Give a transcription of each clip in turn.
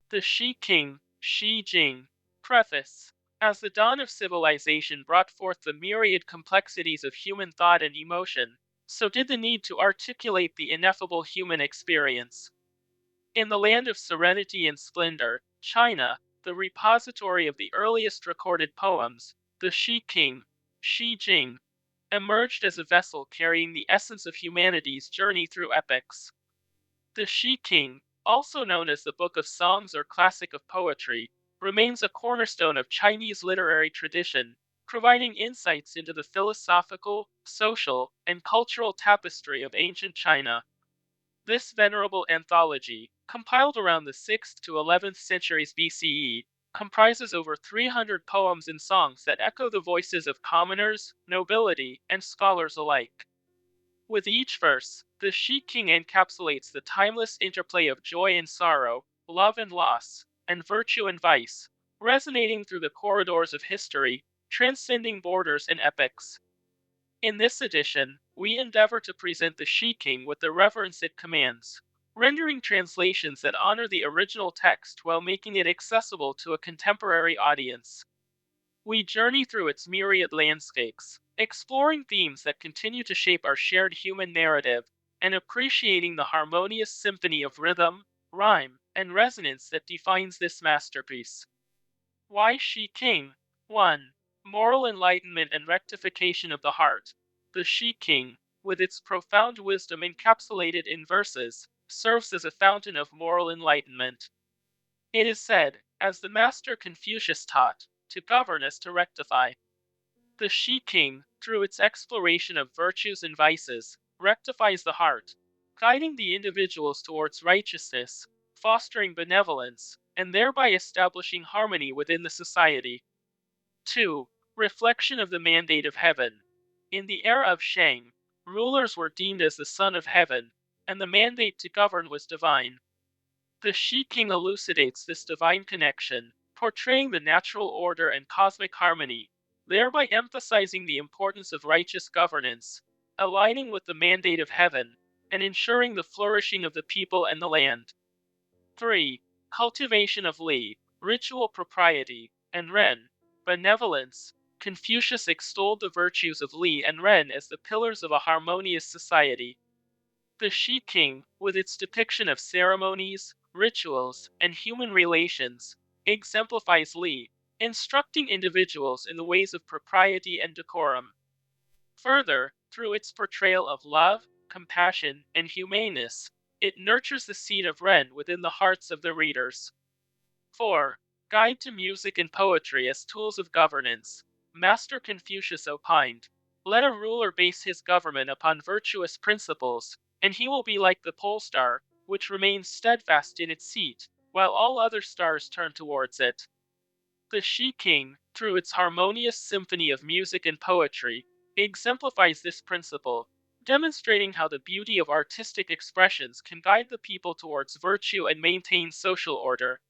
The Shi-King, Shijing. Preface. As the dawn of civilization brought forth the myriad complexities of human thought and emotion, so did the need to articulate the ineffable human experience. In the land of serenity and splendor, China, the repository of the earliest recorded poems, the Shi-King, Shi-Jing, emerged as a vessel carrying the essence of humanity's journey through epics. The Shi-King, also known as the Book of Songs or Classic of Poetry, remains a cornerstone of Chinese literary tradition, providing insights into the philosophical, social, and cultural tapestry of ancient China. This venerable anthology, compiled around the 6th to 11th centuries BCE, comprises over 300 poems and songs that echo the voices of commoners, nobility, and scholars alike. With each verse, the Shi-King encapsulates the timeless interplay of joy and sorrow, love and loss, and virtue and vice, resonating through the corridors of history, transcending borders and epochs. In this edition, we endeavor to present the Shi-King with the reverence it commands, rendering translations that honor the original text while making it accessible to a contemporary audience. We journey through its myriad landscapes, exploring themes that continue to shape our shared human narrative, and appreciating the harmonious symphony of rhythm, rhyme, and resonance that defines this masterpiece. Why Shi-King? 1. Moral enlightenment and rectification of the heart. The Shi-King, with its profound wisdom encapsulated in verses, serves as a fountain of moral enlightenment. It is said, as the master Confucius taught, to govern is to rectify. The Shi-King, through its exploration of virtues and vices, rectifies the heart, guiding the individuals towards righteousness, fostering benevolence, and thereby establishing harmony within the society. 2. Reflection of the mandate of heaven. In the era of Shang, rulers were deemed as the son of heaven, and the mandate to govern was divine. The Shi-King elucidates this divine connection, portraying the natural order and cosmic harmony, thereby emphasizing the importance of righteous governance, aligning with the mandate of heaven, and ensuring the flourishing of the people and the land. 3. Cultivation of Li, ritual propriety, and Ren, benevolence. Confucius extolled the virtues of Li and Ren as the pillars of a harmonious society. The Shi-King, with its depiction of ceremonies, rituals, and human relations, exemplifies Li, instructing individuals in the ways of propriety and decorum. Further, through its portrayal of love, compassion, and humaneness, it nurtures the seed of Ren within the hearts of the readers. 4. Guide to music and poetry as tools of governance. Master Confucius opined, let a ruler base his government upon virtuous principles, and he will be like the pole star, which remains steadfast in its seat, while all other stars turn towards it. The Shi-King, through its harmonious symphony of music and poetry, exemplifies this principle, demonstrating how the beauty of artistic expressions can guide the people towards virtue and maintain social order.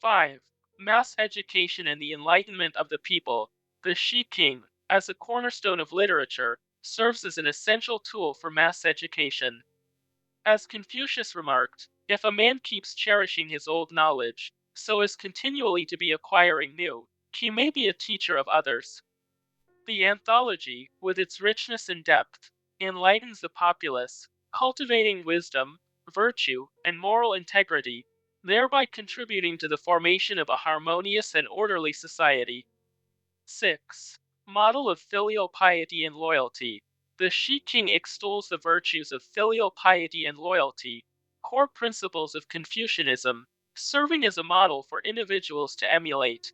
5. Mass education and the enlightenment of the people. The Shi-King, as a cornerstone of literature, serves as an essential tool for mass education. As Confucius remarked, if a man keeps cherishing his old knowledge, so as continually to be acquiring new, he may be a teacher of others. The anthology, with its richness and depth, enlightens the populace, cultivating wisdom, virtue, and moral integrity, thereby contributing to the formation of a harmonious and orderly society. 6. Model of filial piety and loyalty. The Shi-King extols the virtues of filial piety and loyalty, core principles of Confucianism, serving as a model for individuals to emulate.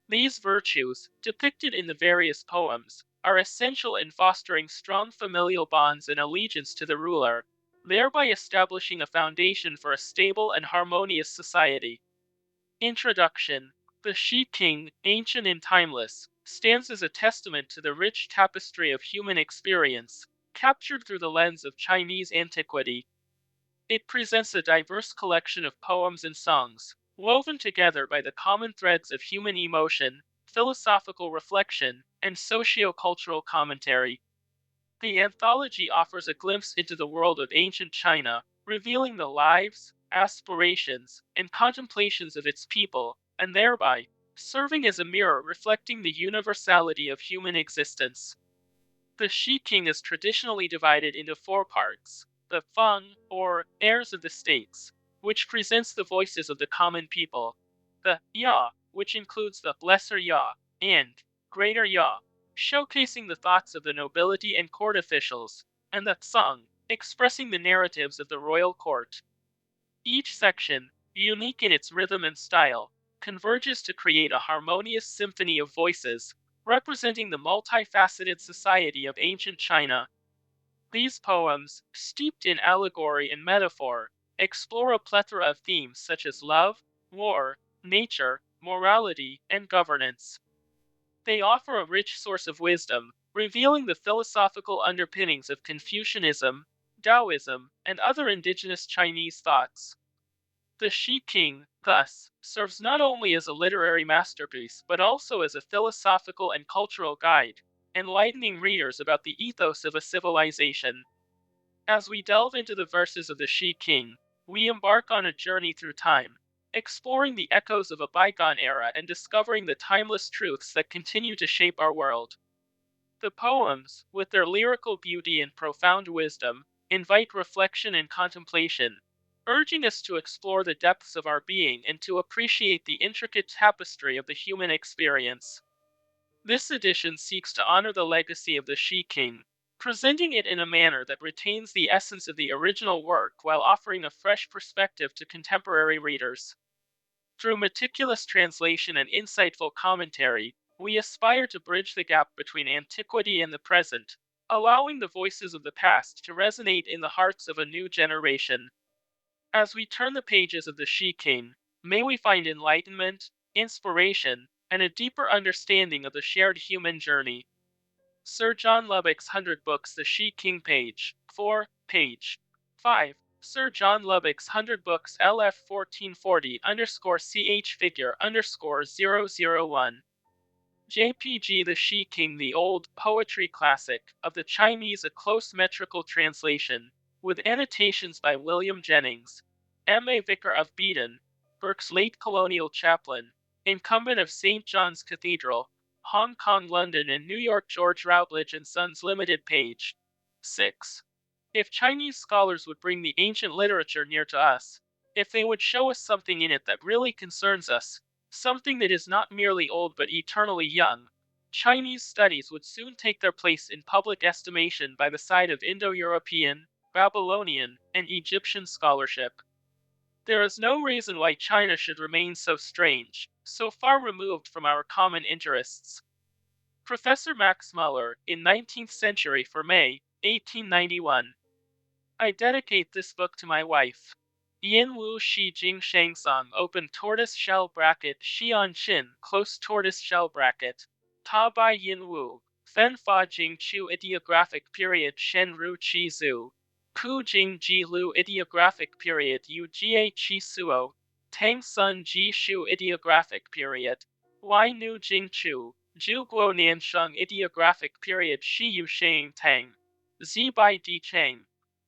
These virtues, depicted in the various poems, are essential in fostering strong familial bonds and allegiance to the ruler, thereby establishing a foundation for a stable and harmonious society. Introduction. The Shi-King, ancient and timeless, stands as a testament to the rich tapestry of human experience, captured through the lens of Chinese antiquity. It presents a diverse collection of poems and songs, woven together by the common threads of human emotion, philosophical reflection, and socio-cultural commentary. The anthology offers a glimpse into the world of ancient China, revealing the lives, aspirations, and contemplations of its people, and thereby serving as a mirror reflecting the universality of human existence. The Shi-King is traditionally divided into four parts: the Feng, or heirs of the states, which presents the voices of the common people; the Ya, which includes the lesser Ya and greater Ya, showcasing the thoughts of the nobility and court officials; and the Tsang, expressing the narratives of the royal court. Each section, unique in its rhythm and style, converges to create a harmonious symphony of voices, representing the multifaceted society of ancient China. These poems, steeped in allegory and metaphor, explore a plethora of themes such as love, war, nature, morality, and governance. They offer a rich source of wisdom, revealing the philosophical underpinnings of Confucianism, Taoism, and other indigenous Chinese thoughts. The Shi-King, thus, serves not only as a literary masterpiece but also as a philosophical and cultural guide, enlightening readers about the ethos of a civilization. As we delve into the verses of the Shi-King, we embark on a journey through time, exploring the echoes of a bygone era and discovering the timeless truths that continue to shape our world. The poems, with their lyrical beauty and profound wisdom, invite reflection and contemplation, urging us to explore the depths of our being and to appreciate the intricate tapestry of the human experience. This edition seeks to honor the legacy of the Shi-King, presenting it in a manner that retains the essence of the original work while offering a fresh perspective to contemporary readers. Through meticulous translation and insightful commentary, we aspire to bridge the gap between antiquity and the present, allowing the voices of the past to resonate in the hearts of a new generation. As we turn the pages of the Shi-King, may we find enlightenment, inspiration, and a deeper understanding of the shared human journey. Sir John Lubbock's 100 Books, The Shi-King, page 4, page 5. Sir John Lubbock's 100 Books, LF 1440 _CH figure _001. JPG The Shi-King, the old poetry classic of the Chinese, a close metrical translation, with annotations by William Jennings, M.A. Vicar of Beaton, Burke's late colonial chaplain, incumbent of St. John's Cathedral, Hong Kong, London, and New York. George Routledge and Sons Limited, page 6. If Chinese scholars would bring the ancient literature near to us, if they would show us something in it that really concerns us, something that is not merely old but eternally young, Chinese studies would soon take their place in public estimation by the side of Indo-European, Babylonian, and Egyptian scholarship. There is no reason why China should remain so strange, so far removed from our common interests. Professor Max Muller, in 19th Century for May, 1891. I dedicate this book to my wife. Yin Wu Shijing Shangsong, open tortoise shell bracket Xian Qin, close tortoise shell bracket. Ta Bai Yin Wu, Fen Fa Jing Chu, ideographic period Shen Ru Chi Zu. Pu Jing Ji Lu, ideographic period Yu Jie Chi Suo. Tang Sun Ji Shu, ideographic period. Y Nu Jing Chu, Zhu Guo Nian Sheng, ideographic period Shi Yu Sheng Tang. Zi Bai Di Cheng.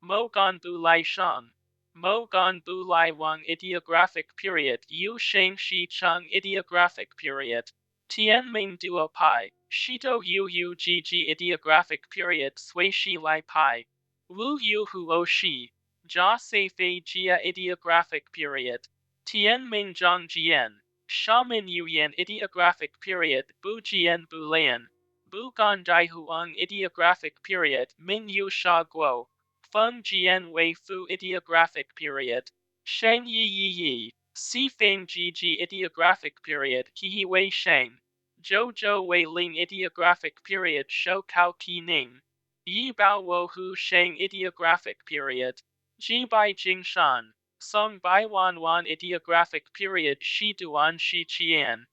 Mo Gan Bu Lai Shang. Mo Gan Bu Lai Wang, ideographic period Yu Sheng Shi Cheng, ideographic period. Tian Ming Duo Pai. Shito Yu Yu Ji Ji, ideographic period Sui Shi Lai Pai. Wu Yu Hu O Shi. Jia Se Fei Jia, ideographic period. Tian Ming Zhang Jian. Sha Min Yu Yan, ideographic period Bu Jian Bu Lian. Bu Gan Dai Huang, ideographic period Min Yu Sha Guo. Feng Jian Wei Fu, ideographic period. Shang Yi Yi Yi. Si Feng Ji Ji, ideographic period Ki Yi Wei Shang. Zhou Zhou Wei Ling, ideographic period Shou Kao Ki Ning. Yi Bao Wo Hu Shang, ideographic period. Ji Bai Jing Shan. Song Bai Wan Wan, ideographic period Shi Duan Shi Qian.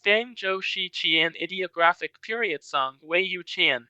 Feng Zhou Shi Qian, ideographic period Song Wei Yu Qian.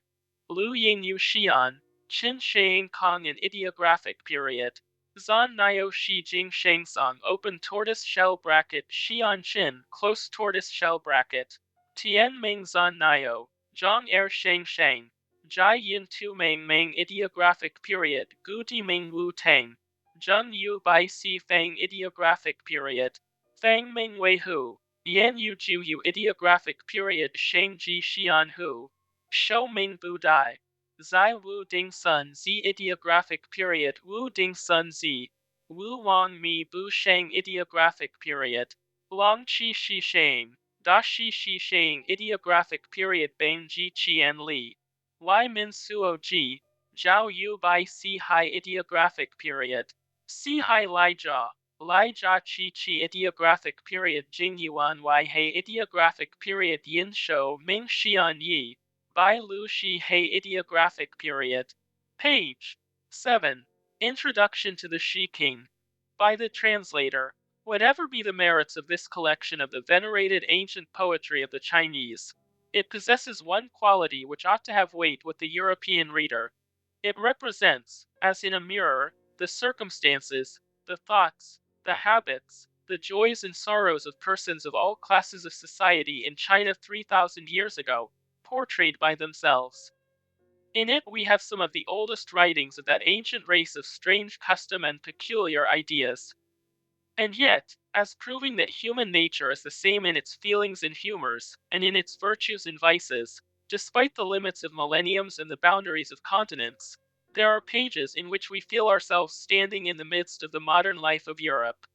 Lu Ying Yu Xian. Qin Shang Kong, an ideographic period. Zan Nio Shijing Shangsong, open tortoise shell bracket Xian Qin, close tortoise shell bracket. Tian Ming Zan Nio. Zhang Er Shang Shang. Jai Yin Tu Meng Meng, ideographic period Gu Di Ming Wu Tang. Zheng Yu Bai Si Fang Ideographic Period, Fang Ming Wei Hu, Yan Yu Ju Yu Ideographic Period Shang Ji Xian Hu, Shou Ming Bu Dai, Zai Wu Ding Sun Z Ideographic Period Wu Ding Sun Z, Wu Wang Mi Bu Shang Ideographic Period, Long Qi Shi Shang, Da Shi Shi Shang Ideographic Period Bang Ji Qian Li, Y Min Suo Ji, Zhao Yu Bai Si Hai Ideographic Period, Si Hai Lai Jia, Lai Jia Qi Qi Ideographic Period Jing Yuan Wai Hei Ideographic Period Yin Shou Ming Xian Yi, Bai Lu Shi Hei Ideographic Period. Page 7. Introduction to the Shi-King. By the translator. Whatever be the merits of this collection of the venerated ancient poetry of the Chinese, it possesses one quality which ought to have weight with the European reader. It represents, as in a mirror, the circumstances, the thoughts, the habits, the joys and sorrows of persons of all classes of society in China 3,000 years ago, portrayed by themselves. In it we have some of the oldest writings of that ancient race of strange custom and peculiar ideas. And yet, as proving that human nature is the same in its feelings and humors, and in its virtues and vices, despite the limits of millenniums and the boundaries of continents, there are pages in which we feel ourselves standing in the midst of the modern life of Europe.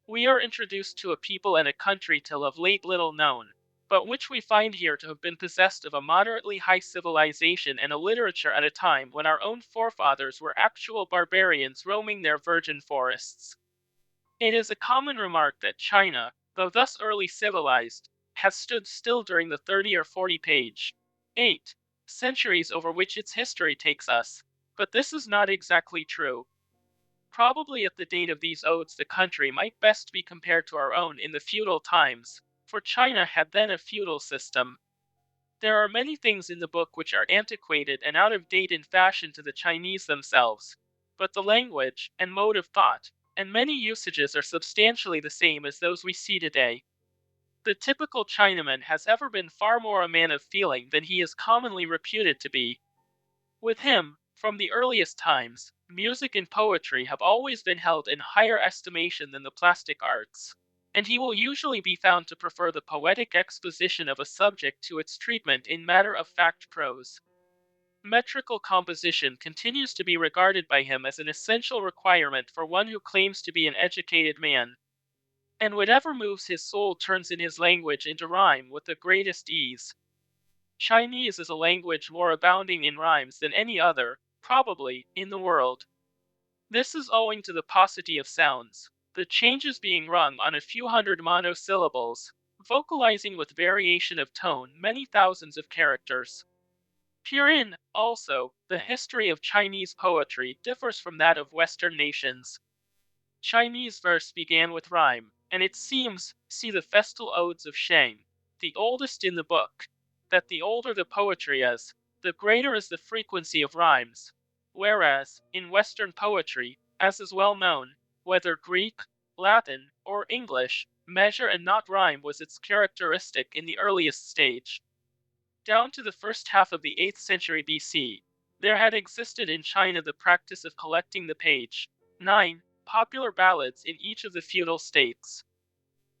We are introduced to a people and a country till of late little known, but which we find here to have been possessed of a moderately high civilization and a literature at a time when our own forefathers were actual barbarians roaming their virgin forests. It is a common remark that China, though thus early civilized, has stood still during the 30 or 40 page 8 centuries over which its history takes us, but this is not exactly true. Probably at the date of these odes the country might best be compared to our own in the feudal times, for China had then a feudal system. There are many things in the book which are antiquated and out of date in fashion to the Chinese themselves, but the language and mode of thought and many usages are substantially the same as those we see today. The typical Chinaman has ever been far more a man of feeling than he is commonly reputed to be. With him, from the earliest times, music and poetry have always been held in higher estimation than the plastic arts, and he will usually be found to prefer the poetic exposition of a subject to its treatment in matter-of-fact prose. Metrical composition continues to be regarded by him as an essential requirement for one who claims to be an educated man. And whatever moves his soul turns in his language into rhyme with the greatest ease. Chinese is a language more abounding in rhymes than any other, probably, in the world. This is owing to the paucity of sounds, the changes being rung on a few hundred monosyllables, vocalizing with variation of tone many thousands of characters. Herein, also, the history of Chinese poetry differs from that of Western nations. Chinese verse began with rhyme, and it seems, see the festal odes of Shang, the oldest in the book, that the older the poetry is, the greater is the frequency of rhymes, whereas, in Western poetry, as is well known, whether Greek, Latin, or English, measure and not rhyme was its characteristic in the earliest stage. Down to the first half of the 8th century BC, there had existed in China the practice of collecting the page 9 popular ballads in each of the feudal states.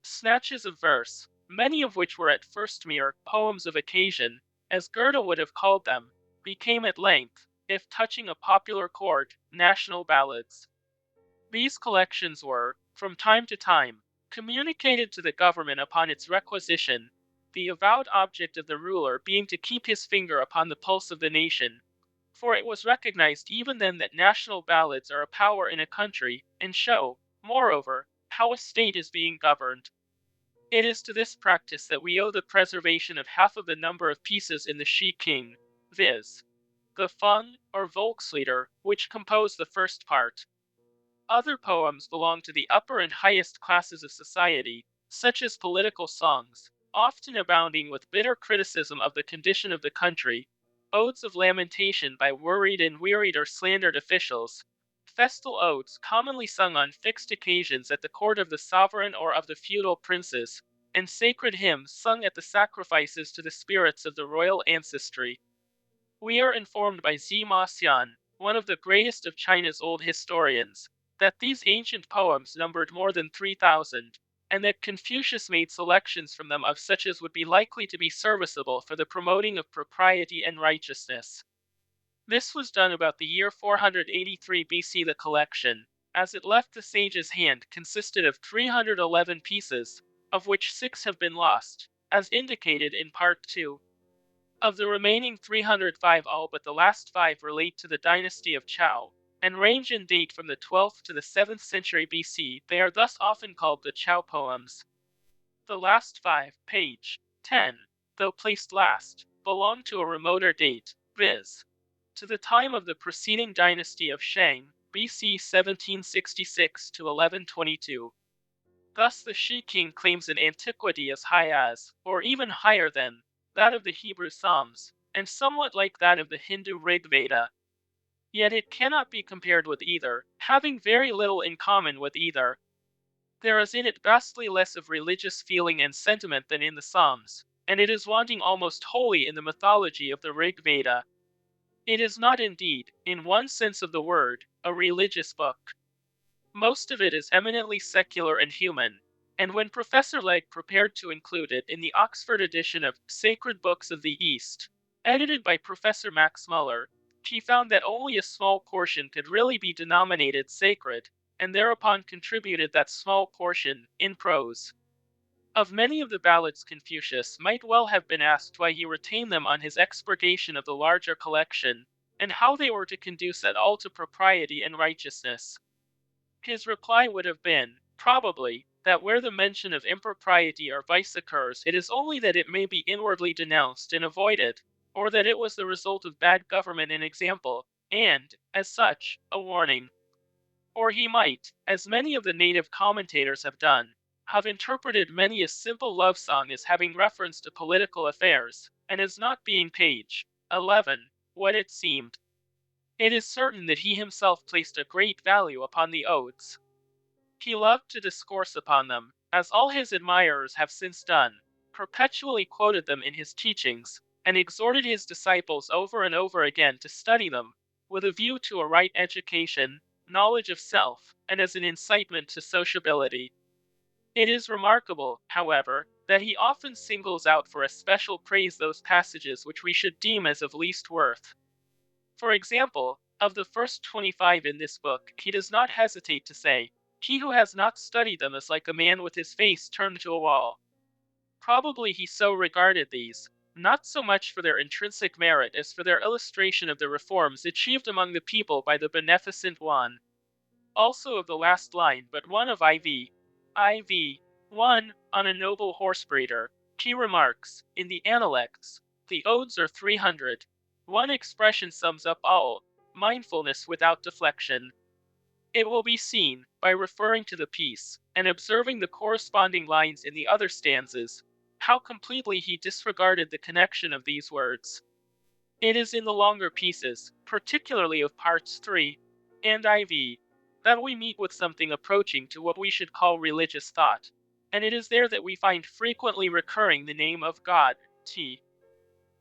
Snatches of verse, many of which were at first mere poems of occasion, as Goethe would have called them, became at length, if touching a popular chord, national ballads. These collections were, from time to time, communicated to the government upon its requisition, the avowed object of the ruler being to keep his finger upon the pulse of the nation, for it was recognized even then that national ballads are a power in a country, and show, moreover, how a state is being governed. It is to this practice that we owe the preservation of half of the number of pieces in the Shi-King, viz. The Feng, or Volkslieder, which compose the first part. Other poems belong to the upper and highest classes of society, such as political songs, often abounding with bitter criticism of the condition of the country, odes of lamentation by worried and wearied or slandered officials, festal odes commonly sung on fixed occasions at the court of the sovereign or of the feudal princes, and sacred hymns sung at the sacrifices to the spirits of the royal ancestry. We are informed by Zima Xian, one of the greatest of China's old historians, that these ancient poems numbered more than 3,000, and that Confucius made selections from them of such as would be likely to be serviceable for the promoting of propriety and righteousness. This was done about the year 483 BC. The collection, as it left the sage's hand, consisted of 311 pieces, of which 6 have been lost, as indicated in Part 2. Of the remaining 305, all but the last 5 relate to the dynasty of Chao, and range in date from the 12th to the 7th century BC. They are thus often called the Chao poems. The last 5, page 10, though placed last, belong to a remoter date, viz. to the time of the preceding dynasty of Shang, BC 1766 to 1122. Thus the Shi-King claims an antiquity as high as, or even higher than, that of the Hebrew Psalms, and somewhat like that of the Hindu Rig Veda. Yet it cannot be compared with either, having very little in common with either. There is in it vastly less of religious feeling and sentiment than in the Psalms, and it is wanting almost wholly in the mythology of the Rig Veda. It is not indeed, in one sense of the word, a religious book. Most of it is eminently secular and human, and when Professor Legge prepared to include it in the Oxford edition of Sacred Books of the East, edited by Professor Max Muller, he found that only a small portion could really be denominated sacred, and thereupon contributed that small portion in prose. Of many of the ballads Confucius might well have been asked why he retained them on his expurgation of the larger collection, and how they were to conduce at all to propriety and righteousness. His reply would have been, probably, that where the mention of impropriety or vice occurs, it is only that it may be inwardly denounced and avoided, or that it was the result of bad government and example, and, as such, a warning. Or he might, as many of the native commentators have done, have interpreted many a simple love song as having reference to political affairs, and as not being page 11, what it seemed. It is certain that he himself placed a great value upon the Odes. He loved to discourse upon them, as all his admirers have since done, perpetually quoted them in his teachings, and exhorted his disciples over and over again to study them, with a view to a right education, knowledge of self, and as an incitement to sociability. It is remarkable, however, that he often singles out for especial praise those passages which we should deem as of least worth. For example, of the first 25 in this book, he does not hesitate to say, "He who has not studied them is like a man with his face turned to a wall." Probably he so regarded these, not so much for their intrinsic merit as for their illustration of the reforms achieved among the people by the beneficent one. Also of the last line but one of IV 1, on a noble horse breeder, he remarks, in the Analects, the Odes are 300. One expression sums up all, mindfulness without deflection. It will be seen, by referring to the piece, and observing the corresponding lines in the other stanzas, how completely he disregarded the connection of these words. It is in the longer pieces, particularly of parts 3 and IV, that we meet with something approaching to what we should call religious thought, and it is there that we find frequently recurring the name of God, Ti.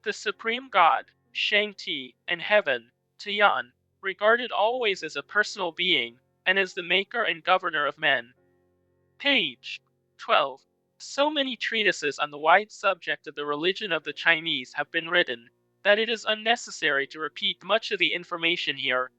The supreme God, Shang Ti, and heaven, Tian, regarded always as a personal being, and as the maker and governor of men. Page 12. So many treatises on the wide subject of the religion of the Chinese have been written, that it is unnecessary to repeat much of the information here.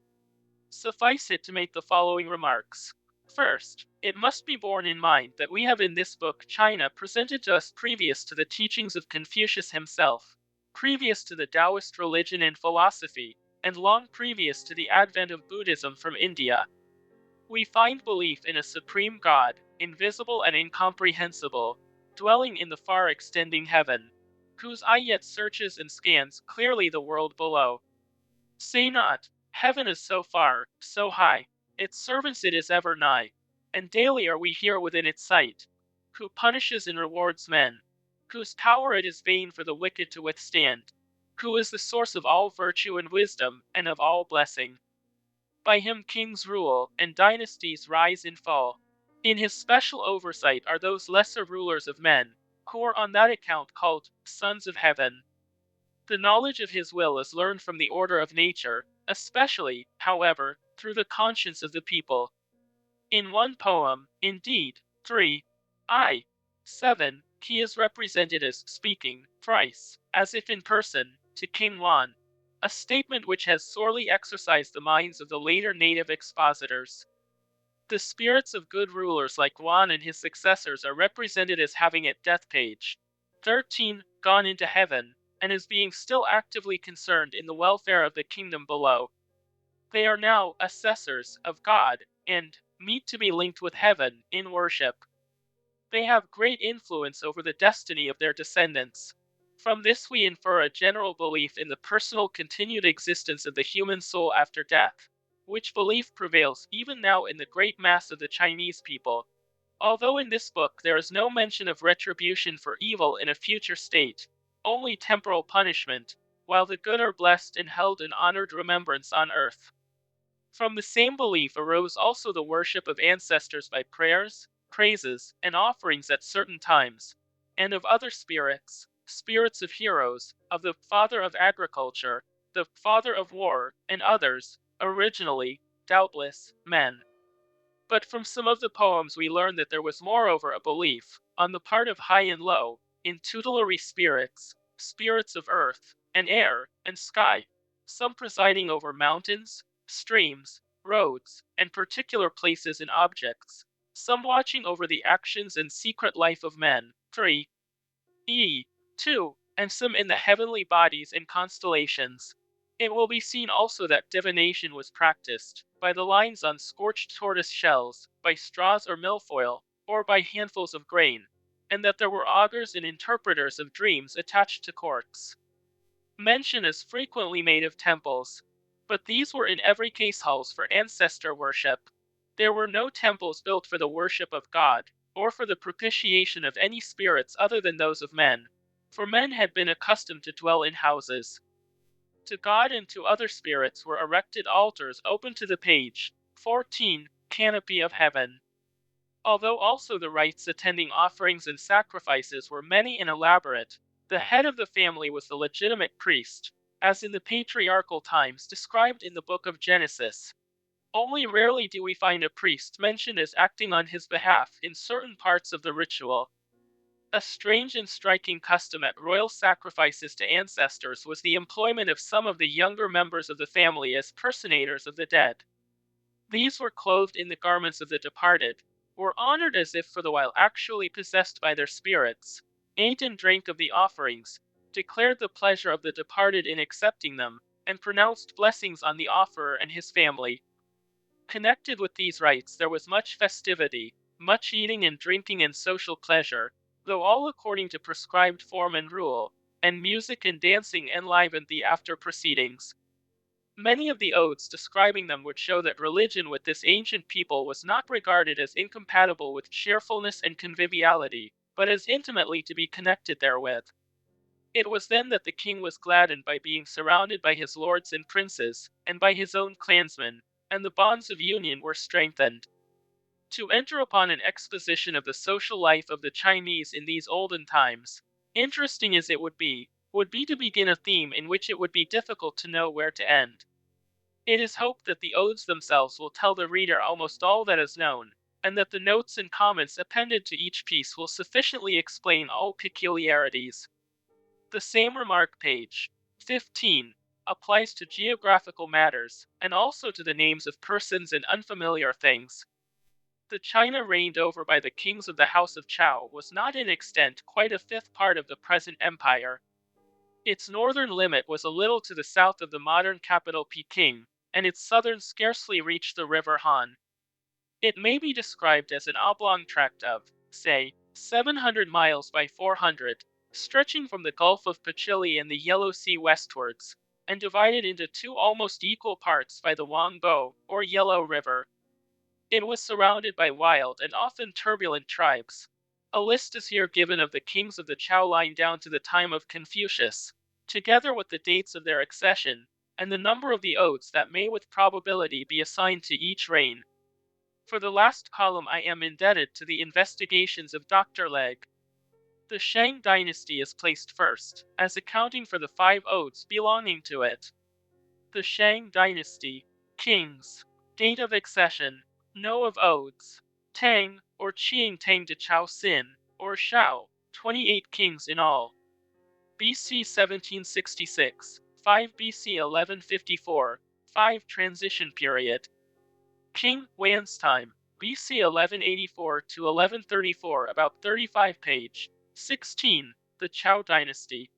Suffice it to make the following remarks. First, it must be borne in mind that we have in this book China presented to us previous to the teachings of Confucius himself, previous to the Taoist religion and philosophy, and long previous to the advent of Buddhism from India. We find belief in a supreme God, invisible and incomprehensible, dwelling in the far extending heaven, whose eye yet searches and scans clearly the world below. Say not, heaven is so far, so high, its servants it is ever nigh, and daily are we here within its sight, who punishes and rewards men, whose power it is vain for the wicked to withstand, who is the source of all virtue and wisdom, and of all blessing. By him kings rule, and dynasties rise and fall. In his special oversight are those lesser rulers of men, who are on that account called sons of heaven. The knowledge of his will is learned from the order of nature, especially, however, through the conscience of the people. In one poem, indeed, 7, he is represented as speaking, thrice, as if in person, to King Wan, a statement which has sorely exercised the minds of the later native expositors. The spirits of good rulers like Wan and his successors are represented as having at death page 13 gone into heaven, and as being still actively concerned in the welfare of the kingdom below. They are now assessors of God, and meet to be linked with heaven in worship. They have great influence over the destiny of their descendants. From this we infer a general belief in the personal continued existence of the human soul after death, which belief prevails even now in the great mass of the Chinese people. Although in this book there is no mention of retribution for evil in a future state, only temporal punishment, while the good are blessed and held in honored remembrance on earth. From the same belief arose also the worship of ancestors by prayers, praises, and offerings at certain times, and of other spirits, spirits of heroes, of the father of agriculture, the father of war, and others, originally, doubtless, men. But from some of the poems we learn that there was moreover a belief, on the part of high and low, in tutelary spirits, spirits of earth, and air, and sky, some presiding over mountains, streams, roads, and particular places and objects, some watching over the actions and secret life of men. 3. 2. And some in the heavenly bodies and constellations. It will be seen also that divination was practiced, by the lines on scorched tortoise shells, by straws or milfoil, or by handfuls of grain, and that there were augurs and interpreters of dreams attached to courts. Mention is frequently made of temples, but these were in every case halls for ancestor worship. There were no temples built for the worship of God, or for the propitiation of any spirits other than those of men, for men had been accustomed to dwell in houses. To God and to other spirits were erected altars open to the page 14 canopy of heaven. Although also the rites attending offerings and sacrifices were many and elaborate, the head of the family was the legitimate priest, as in the patriarchal times described in the book of Genesis. Only rarely do we find a priest mentioned as acting on his behalf in certain parts of the ritual. A strange and striking custom at royal sacrifices to ancestors was the employment of some of the younger members of the family as personators of the dead. These were clothed in the garments of the departed, were honored as if for the while actually possessed by their spirits, ate and drank of the offerings, declared the pleasure of the departed in accepting them, and pronounced blessings on the offerer and his family. Connected with these rites there was much festivity, much eating and drinking and social pleasure, though all according to prescribed form and rule, and music and dancing enlivened the after proceedings. Many of the odes describing them would show that religion with this ancient people was not regarded as incompatible with cheerfulness and conviviality, but as intimately to be connected therewith. It was then that the king was gladdened by being surrounded by his lords and princes, and by his own clansmen, and the bonds of union were strengthened. To enter upon an exposition of the social life of the Chinese in these olden times, interesting as it would be to begin a theme in which it would be difficult to know where to end. It is hoped that the odes themselves will tell the reader almost all that is known, and that the notes and comments appended to each piece will sufficiently explain all peculiarities. The same remark, page 15, applies to geographical matters, and also to the names of persons and unfamiliar things. The China reigned over by the kings of the House of Chow was not in extent quite a fifth part of the present empire. Its northern limit was a little to the south of the modern capital Peking, and its southern scarcely reached the river Han. It may be described as an oblong tract of, say, 700 miles by 400, stretching from the Gulf of Pachili and the Yellow Sea westwards, and divided into two almost equal parts by the Huangbo, or Yellow River. It was surrounded by wild and often turbulent tribes. A list is here given of the kings of the Chow line down to the time of Confucius, together with the dates of their accession, and the number of the odes that may with probability be assigned to each reign. For the last column I am indebted to the investigations of Dr. Legge. The Shang dynasty is placed first, as accounting for the 5 odes belonging to it. The Shang dynasty, kings, date of accession, Know of Odes. Tang, or Qing Tang de Chao Sin, or Shao, 28 kings in all. BC 1766, 5 BC 1154, 5 Transition Period. King Wan's time, BC 1184 to 1134, about 35 page. 16. The Chao Dynasty.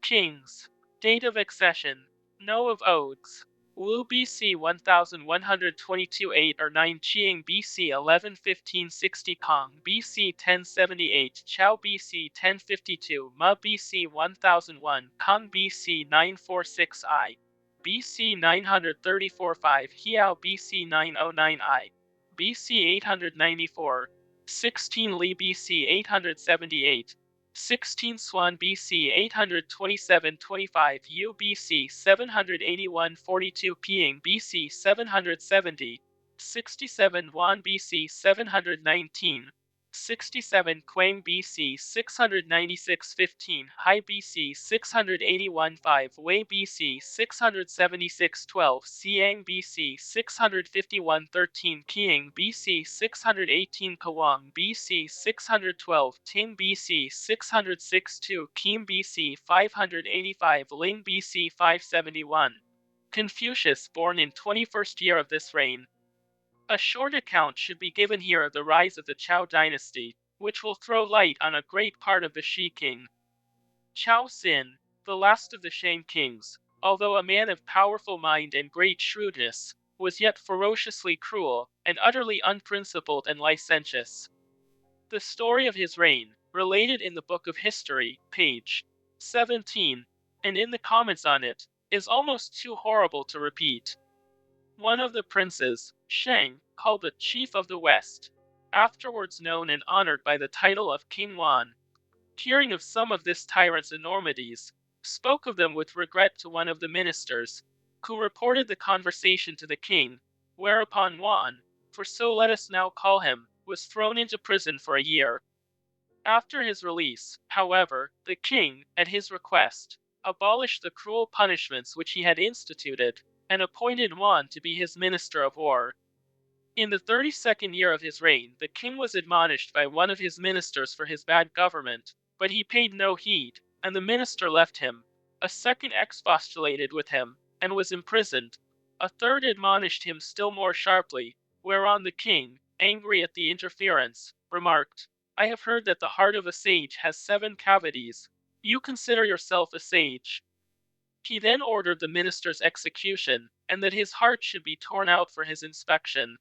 Kings. Date of accession. Know of Odes. Wu BC 1122 8 or 9 Qing BC 1115 60 Kong BC 1078 Chao BC 1052 Ma BC 1001 Kong BC 946 I BC 934 5 Hiao BC 909 I BC 894 16 Li BC 878 16 Swan BC 827-25 U BC 781-42 Ping BC 770 67 Wan BC 719 67 Quang BC 696-15 Hai BC 681-5 Wei BC 676-12 Siang BC 651-13 Qiang BC 618 Kawang BC 612 Ting BC 606-2 Kim BC 585 Ling BC 571 Confucius, born in 21st year of this reign. A short account should be given here of the rise of the Chao dynasty, which will throw light on a great part of the Shi-King. Chao Sin, the last of the Shang kings, although a man of powerful mind and great shrewdness, was yet ferociously cruel, and utterly unprincipled and licentious. The story of his reign, related in the Book of History, page 17, and in the comments on it, is almost too horrible to repeat. One of the princes, Shang, called the Chief of the West, afterwards known and honored by the title of King Wan, hearing of some of this tyrant's enormities, spoke of them with regret to one of the ministers, who reported the conversation to the king, whereupon Wan, for so let us now call him, was thrown into prison for a year. After his release, however, the king, at his request, abolished the cruel punishments which he had instituted, and appointed Wan to be his minister of war. In the 32nd year of his reign, the king was admonished by one of his ministers for his bad government, but he paid no heed, and the minister left him. A second expostulated with him, and was imprisoned. A third admonished him still more sharply, whereon the king, angry at the interference, remarked, I have heard that the heart of a sage has 7 cavities. You consider yourself a sage. He then ordered the minister's execution, and that his heart should be torn out for his inspection.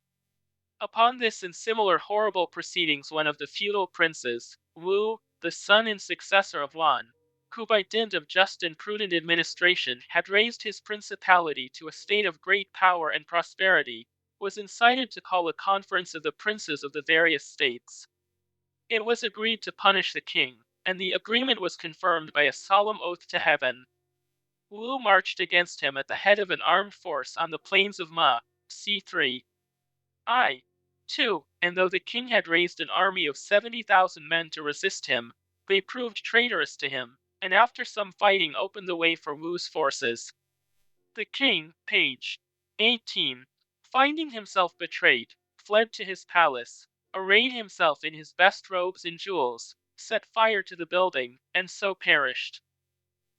Upon this and similar horrible proceedings, one of the feudal princes, Wu, the son and successor of Wan, who by dint of just and prudent administration had raised his principality to a state of great power and prosperity, was incited to call a conference of the princes of the various states. It was agreed to punish the king, and the agreement was confirmed by a solemn oath to heaven. Wu marched against him at the head of an armed force on the plains of Ma, c. 2, and though the king had raised an army of 70,000 men to resist him, they proved traitorous to him, and after some fighting opened the way for Wu's forces. The king, page 18, finding himself betrayed, fled to his palace, arrayed himself in his best robes and jewels, set fire to the building, and so perished.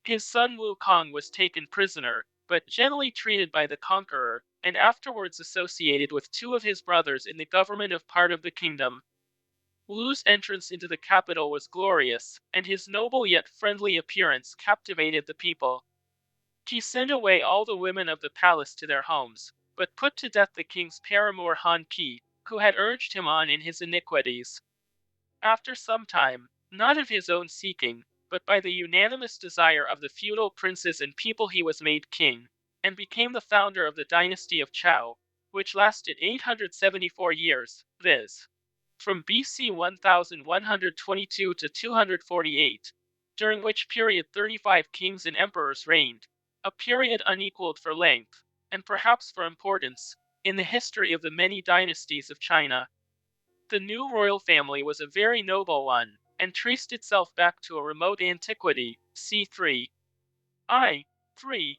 His son Wu Kong was taken prisoner, but gently treated by the conqueror, and afterwards associated with 2 of his brothers in the government of part of the kingdom. Wu's entrance into the capital was glorious, and his noble yet friendly appearance captivated the people. He sent away all the women of the palace to their homes, but put to death the king's paramour Han Qi, who had urged him on in his iniquities. After some time, not of his own seeking, but by the unanimous desire of the feudal princes and people, he was made king, and became the founder of the dynasty of Chao, which lasted 874 years, viz. from BC 1122 to 248, during which period 35 kings and emperors reigned, a period unequaled for length, and perhaps for importance, in the history of the many dynasties of China. The new royal family was a very noble one, and traced itself back to a remote antiquity, c. 3, 3,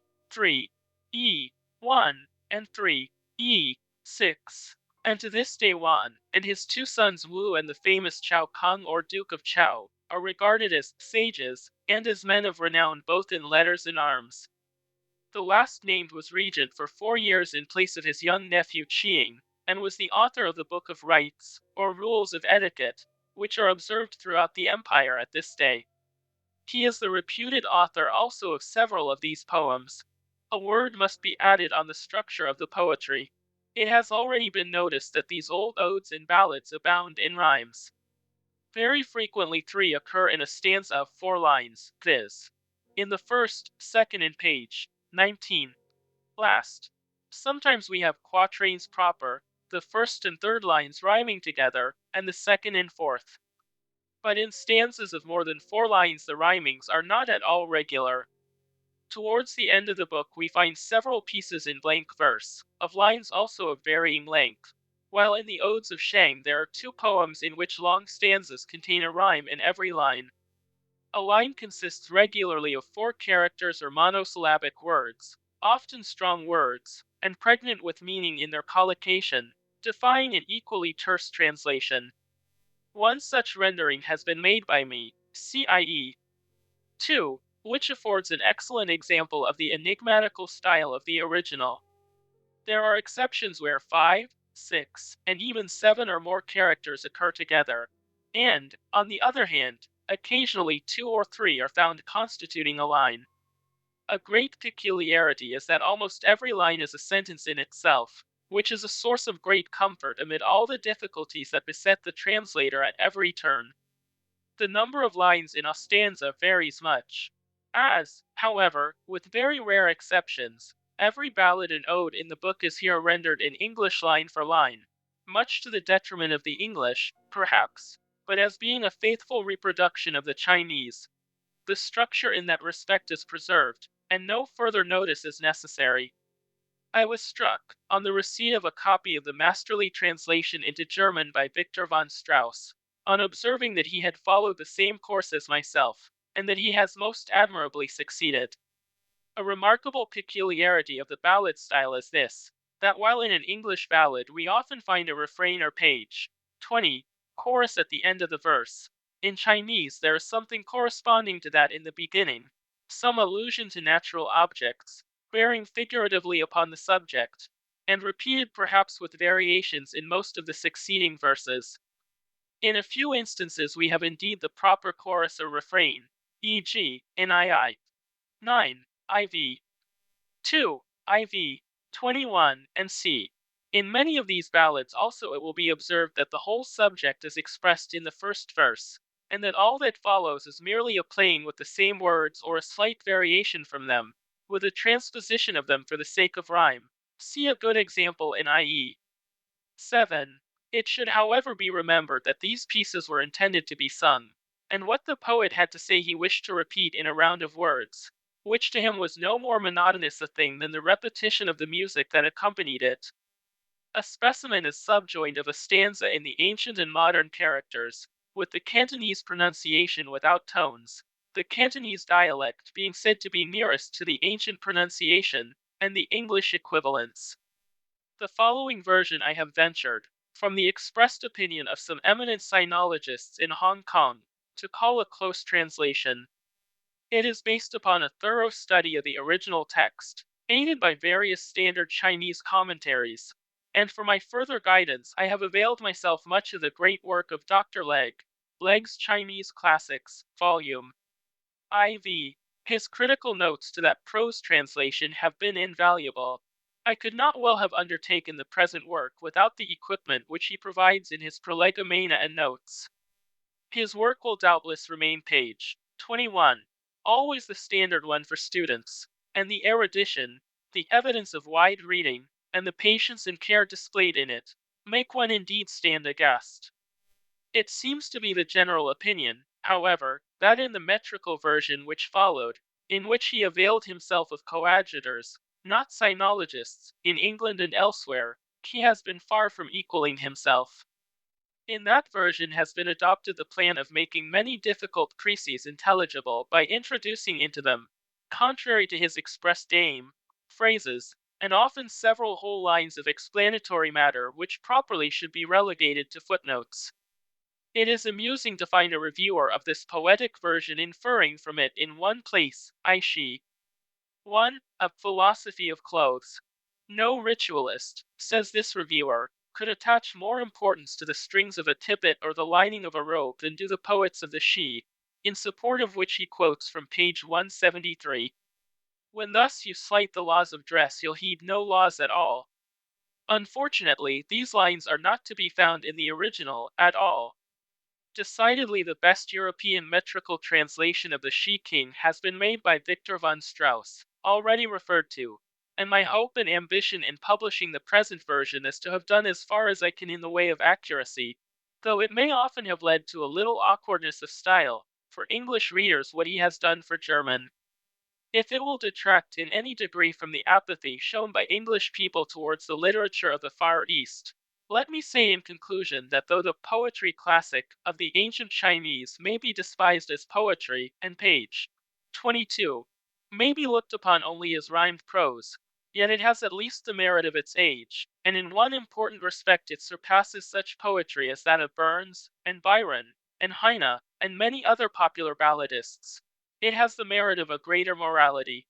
E, 1, and 3, E, 6. And to this day Wan, and his two sons Wu and the famous Chao Kang or Duke of Chao, are regarded as sages, and as men of renown both in letters and arms. The last named was regent for 4 years in place of his young nephew Shi-Jing, and was the author of the Book of Rites, or Rules of Etiquette, which are observed throughout the empire at this day. He is the reputed author also of several of these poems. A word must be added on the structure of the poetry. It has already been noticed that these old odes and ballads abound in rhymes. Very frequently 3 occur in a stanza of 4 lines, viz. In the first, second, and page 19. Last. Sometimes we have quatrains proper, the first and third lines rhyming together, and the second and fourth. But in stanzas of more than 4 lines the rhymings are not at all regular. Towards the end of the book we find several pieces in blank verse, of lines also of varying length, while in the Odes of Shang there are 2 poems in which long stanzas contain a rhyme in every line. A line consists regularly of 4 characters or monosyllabic words, often strong words, and pregnant with meaning in their collocation, defying an equally terse translation. One such rendering has been made by me, CIE 2, which affords an excellent example of the enigmatical style of the original. There are exceptions where 5, 6, and even 7 or more characters occur together, and, on the other hand, occasionally 2 or 3 are found constituting a line. A great peculiarity is that almost every line is a sentence in itself, which is a source of great comfort amid all the difficulties that beset the translator at every turn. The number of lines in a stanza varies much. As, however, with very rare exceptions, every ballad and ode in the book is here rendered in English line for line, much to the detriment of the English, perhaps, but as being a faithful reproduction of the Chinese. The structure in that respect is preserved, and no further notice is necessary. I was struck, on the receipt of a copy of the masterly translation into German by Victor von Strauss, on observing that he had followed the same course as myself, and that he has most admirably succeeded. A remarkable peculiarity of the ballad style is this, that while in an English ballad we often find a refrain or page 20 chorus at the end of the verse, in Chinese there is something corresponding to that in the beginning, some allusion to natural objects, bearing figuratively upon the subject, and repeated perhaps with variations in most of the succeeding verses. In a few instances we have indeed the proper chorus or refrain, e.g., in II 9, IV 2, IV 21, and C. In many of these ballads also it will be observed that the whole subject is expressed in the first verse, and that all that follows is merely a playing with the same words or a slight variation from them, with a transposition of them for the sake of rhyme. See a good example in IE 7. It should however be remembered that these pieces were intended to be sung, and what the poet had to say he wished to repeat in a round of words, which to him was no more monotonous a thing than the repetition of the music that accompanied it. A specimen is subjoined of a stanza in the ancient and modern characters, with the Cantonese pronunciation without tones, the Cantonese dialect being said to be nearest to the ancient pronunciation, and the English equivalents. The following version I have ventured, from the expressed opinion of some eminent sinologists in Hong Kong, to call a close translation. It is based upon a thorough study of the original text, aided by various standard Chinese commentaries, and for my further guidance I have availed myself much of the great work of Dr. Legg's Chinese Classics, Volume IV. His critical notes to that prose translation have been invaluable. I could not well have undertaken the present work without the equipment which he provides in his prolegomena and notes. His work will doubtless remain page 21, always the standard one for students, and the erudition, the evidence of wide reading, and the patience and care displayed in it, make one indeed stand aghast. It seems to be the general opinion, however, that in the metrical version which followed, in which he availed himself of coadjutors, not sinologists, in England and elsewhere, he has been far from equaling himself. In that version has been adopted the plan of making many difficult creases intelligible by introducing into them, contrary to his expressed aim, phrases, and often several whole lines of explanatory matter which properly should be relegated to footnotes. It is amusing to find a reviewer of this poetic version inferring from it in one place, Shi. 1. A philosophy of clothes. No ritualist, says this reviewer, could attach more importance to the strings of a tippet or the lining of a robe than do the poets of the Shi, in support of which he quotes from page 173. When thus you slight the laws of dress, you'll heed no laws at all. Unfortunately, these lines are not to be found in the original at all. Decidedly the best European metrical translation of the Shi-King has been made by Victor von Strauss, already referred to, and my hope and ambition in publishing the present version is to have done as far as I can in the way of accuracy, though it may often have led to a little awkwardness of style, for English readers what he has done for German. If it will detract in any degree from the apathy shown by English people towards the literature of the Far East, let me say in conclusion that though the poetry classic of the ancient Chinese may be despised as poetry, and page 22 may be looked upon only as rhymed prose, yet it has at least the merit of its age, and in one important respect it surpasses such poetry as that of Burns, and Byron, and Heine, and many other popular balladists. It has the merit of a greater morality.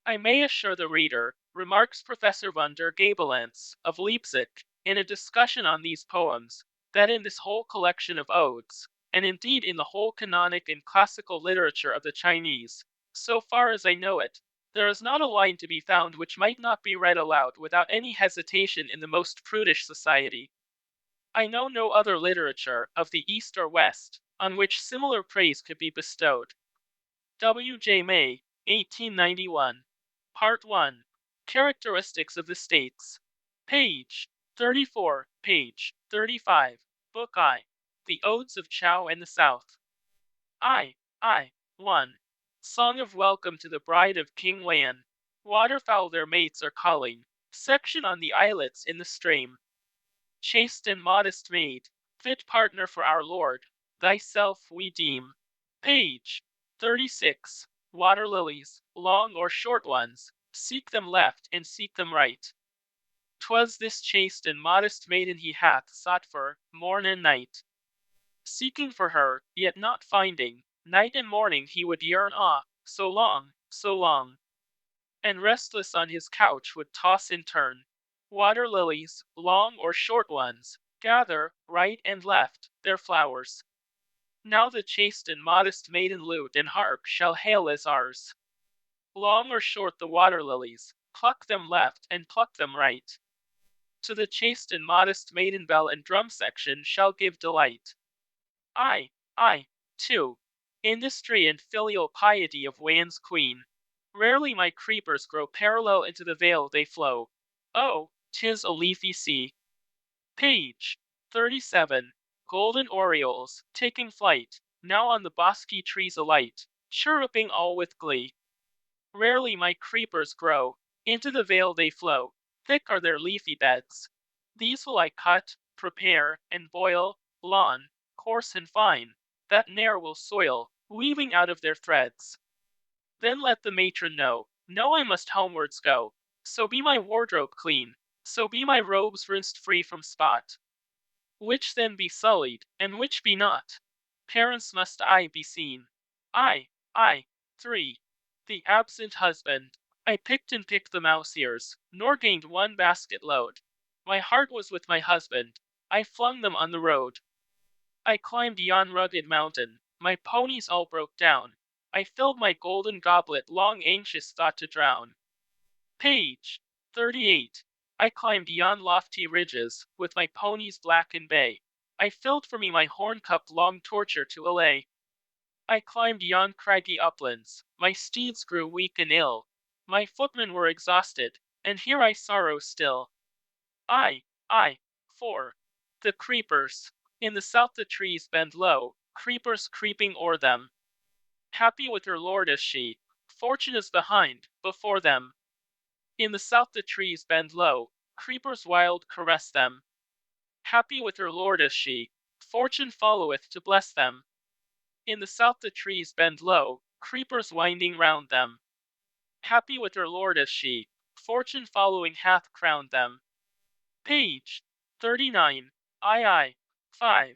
I may assure the reader, remarks Professor von der Gabelenz, of Leipzig, in a discussion on these poems, that in this whole collection of odes, and indeed in the whole canonic and classical literature of the Chinese, so far as I know it, there is not a line to be found which might not be read aloud without any hesitation in the most prudish society. I know no other literature, of the East or West, on which similar praise could be bestowed. W. J. May, 1891. Part 1. Characteristics of the States. Page 34, page 35. Book I. The Odes of Chao and the South. I. 1. Song of Welcome to the Bride of King Wan. Waterfowl their mates are calling. Section on the islets in the stream. Chaste and modest maid, fit partner for our Lord, thyself we deem. Page 36. Water lilies, long or short ones, seek them left and seek them right. 'Twas this chaste and modest maiden he hath sought for, morn and night. Seeking for her, yet not finding, night and morning he would yearn so long, so long. And restless on his couch would toss in turn. Water lilies, long or short ones, gather, right and left, their flowers. Now the chaste and modest maiden lute and harp shall hail as ours. Long or short the water lilies, pluck them left and pluck them right. To the chaste and modest maiden bell and drum section shall give delight. I, 2. Industry and filial piety of Wan's queen. Rarely my creepers grow parallel into the vale they flow. Oh, 'tis a leafy sea. Page 37. Golden orioles, taking flight, now on the bosky trees alight, chirruping all with glee. Rarely my creepers grow, into the vale they flow, thick are their leafy beds. These will I cut, prepare, and boil, lawn, coarse and fine, that ne'er will soil, weaving out of their threads. Then let the matron know I must homewards go, so be my wardrobe clean, so be my robes rinsed free from spot. Which then be sullied, and which be not? Parents must I be seen. I. 3. The absent husband. I picked and picked the mouse ears, nor gained one basket load. My heart was with my husband, I flung them on the road. I climbed yon rugged mountain, my ponies all broke down. I filled my golden goblet, long anxious thought to drown. Page 38. I climbed yon lofty ridges, with my ponies black and bay. I filled for me my horn cup, long torture to allay. I climbed yon craggy uplands, my steeds grew weak and ill. My footmen were exhausted, and here I sorrow still. I. 4. The creepers. In the south the trees bend low, creepers creeping o'er them. Happy with her lord is she, fortune is behind, before them. In the south the trees bend low, creepers wild caress them. Happy with her lord is she, fortune followeth to bless them. In the south the trees bend low, creepers winding round them. Happy with her lord is she, fortune following hath crowned them. Page 39. II. 5.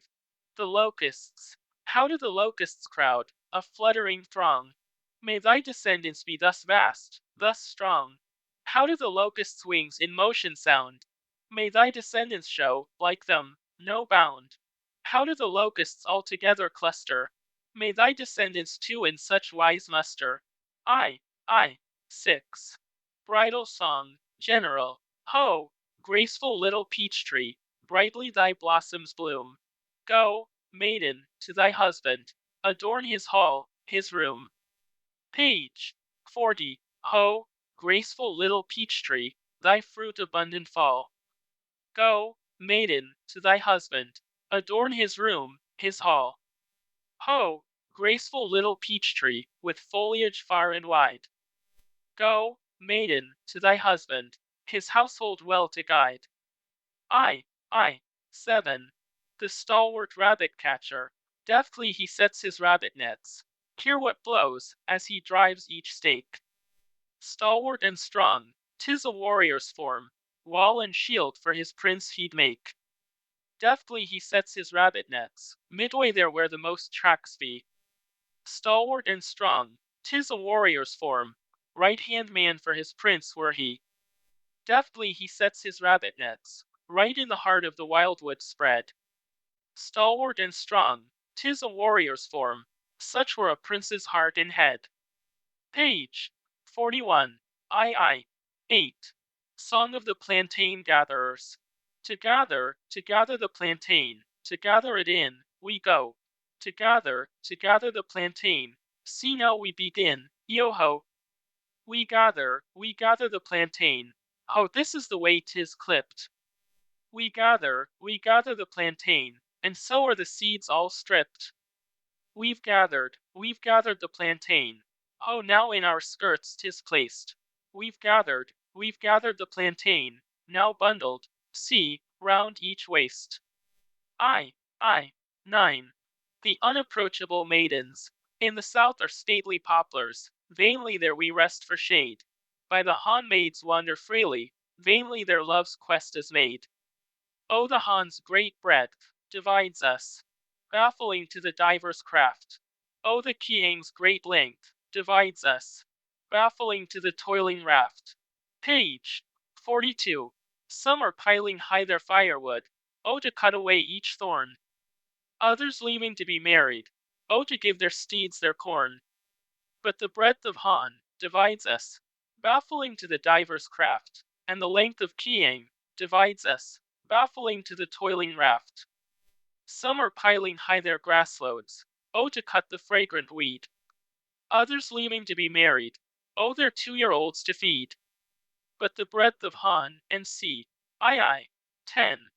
The locusts. How do the locusts crowd, a fluttering throng? May thy descendants be thus vast, thus strong. How do the locusts' wings in motion sound? May thy descendants show, like them, no bound. How do the locusts all together cluster? May thy descendants too in such wise muster. I. 6. Bridal song, general. Ho! Graceful little peach tree, brightly thy blossoms bloom. Go, maiden, to thy husband, adorn his hall, his room. Page 40. Ho, graceful little peach tree, thy fruit abundant fall. Go, maiden, to thy husband, adorn his room, his hall. Ho, graceful little peach tree, with foliage far and wide. Go, maiden, to thy husband, his household well to guide. I. 7. The stalwart rabbit catcher. Deftly he sets his rabbit nets. Hear what blows, as he drives each stake. Stalwart and strong, 'tis a warrior's form. Wall and shield for his prince he'd make. Deftly he sets his rabbit nets, midway there where the most tracks be. Stalwart and strong, 'tis a warrior's form. Right-hand man for his prince were he. Deftly he sets his rabbit nets, right in the heart of the wildwood spread. Stalwart and strong, 'tis a warrior's form, such were a prince's heart and head. Page 41. 8. Song of the Plantain Gatherers. To gather the plantain, to gather it in, we go. To gather the plantain, see now we begin, yo-ho. We gather the plantain, oh, this is the way 'tis clipped. We gather the plantain, and so are the seeds all stripped. We've gathered the plantain, oh, now in our skirts 'tis placed. We've gathered the plantain, now bundled, see, round each waist. 9. The unapproachable maidens. In the south are stately poplars, vainly there we rest for shade. By the Han maids wander freely, vainly their love's quest is made. Oh, the Han's great breadth divides us, baffling to the diver's craft. Oh, the Kiang's great length divides us, baffling to the toiling raft. Page 42. Some are piling high their firewood, oh, to cut away each thorn. Others leaving to be married, oh, to give their steeds their corn. But the breadth of Han divides us, baffling to the diver's craft, and the length of Kiang divides us, baffling to the toiling raft. Some are piling high their grass loads, oh, to cut the fragrant weed. Others leaving to be married, oh, their 2-year-olds to feed. But the breadth of Han and sea, 10.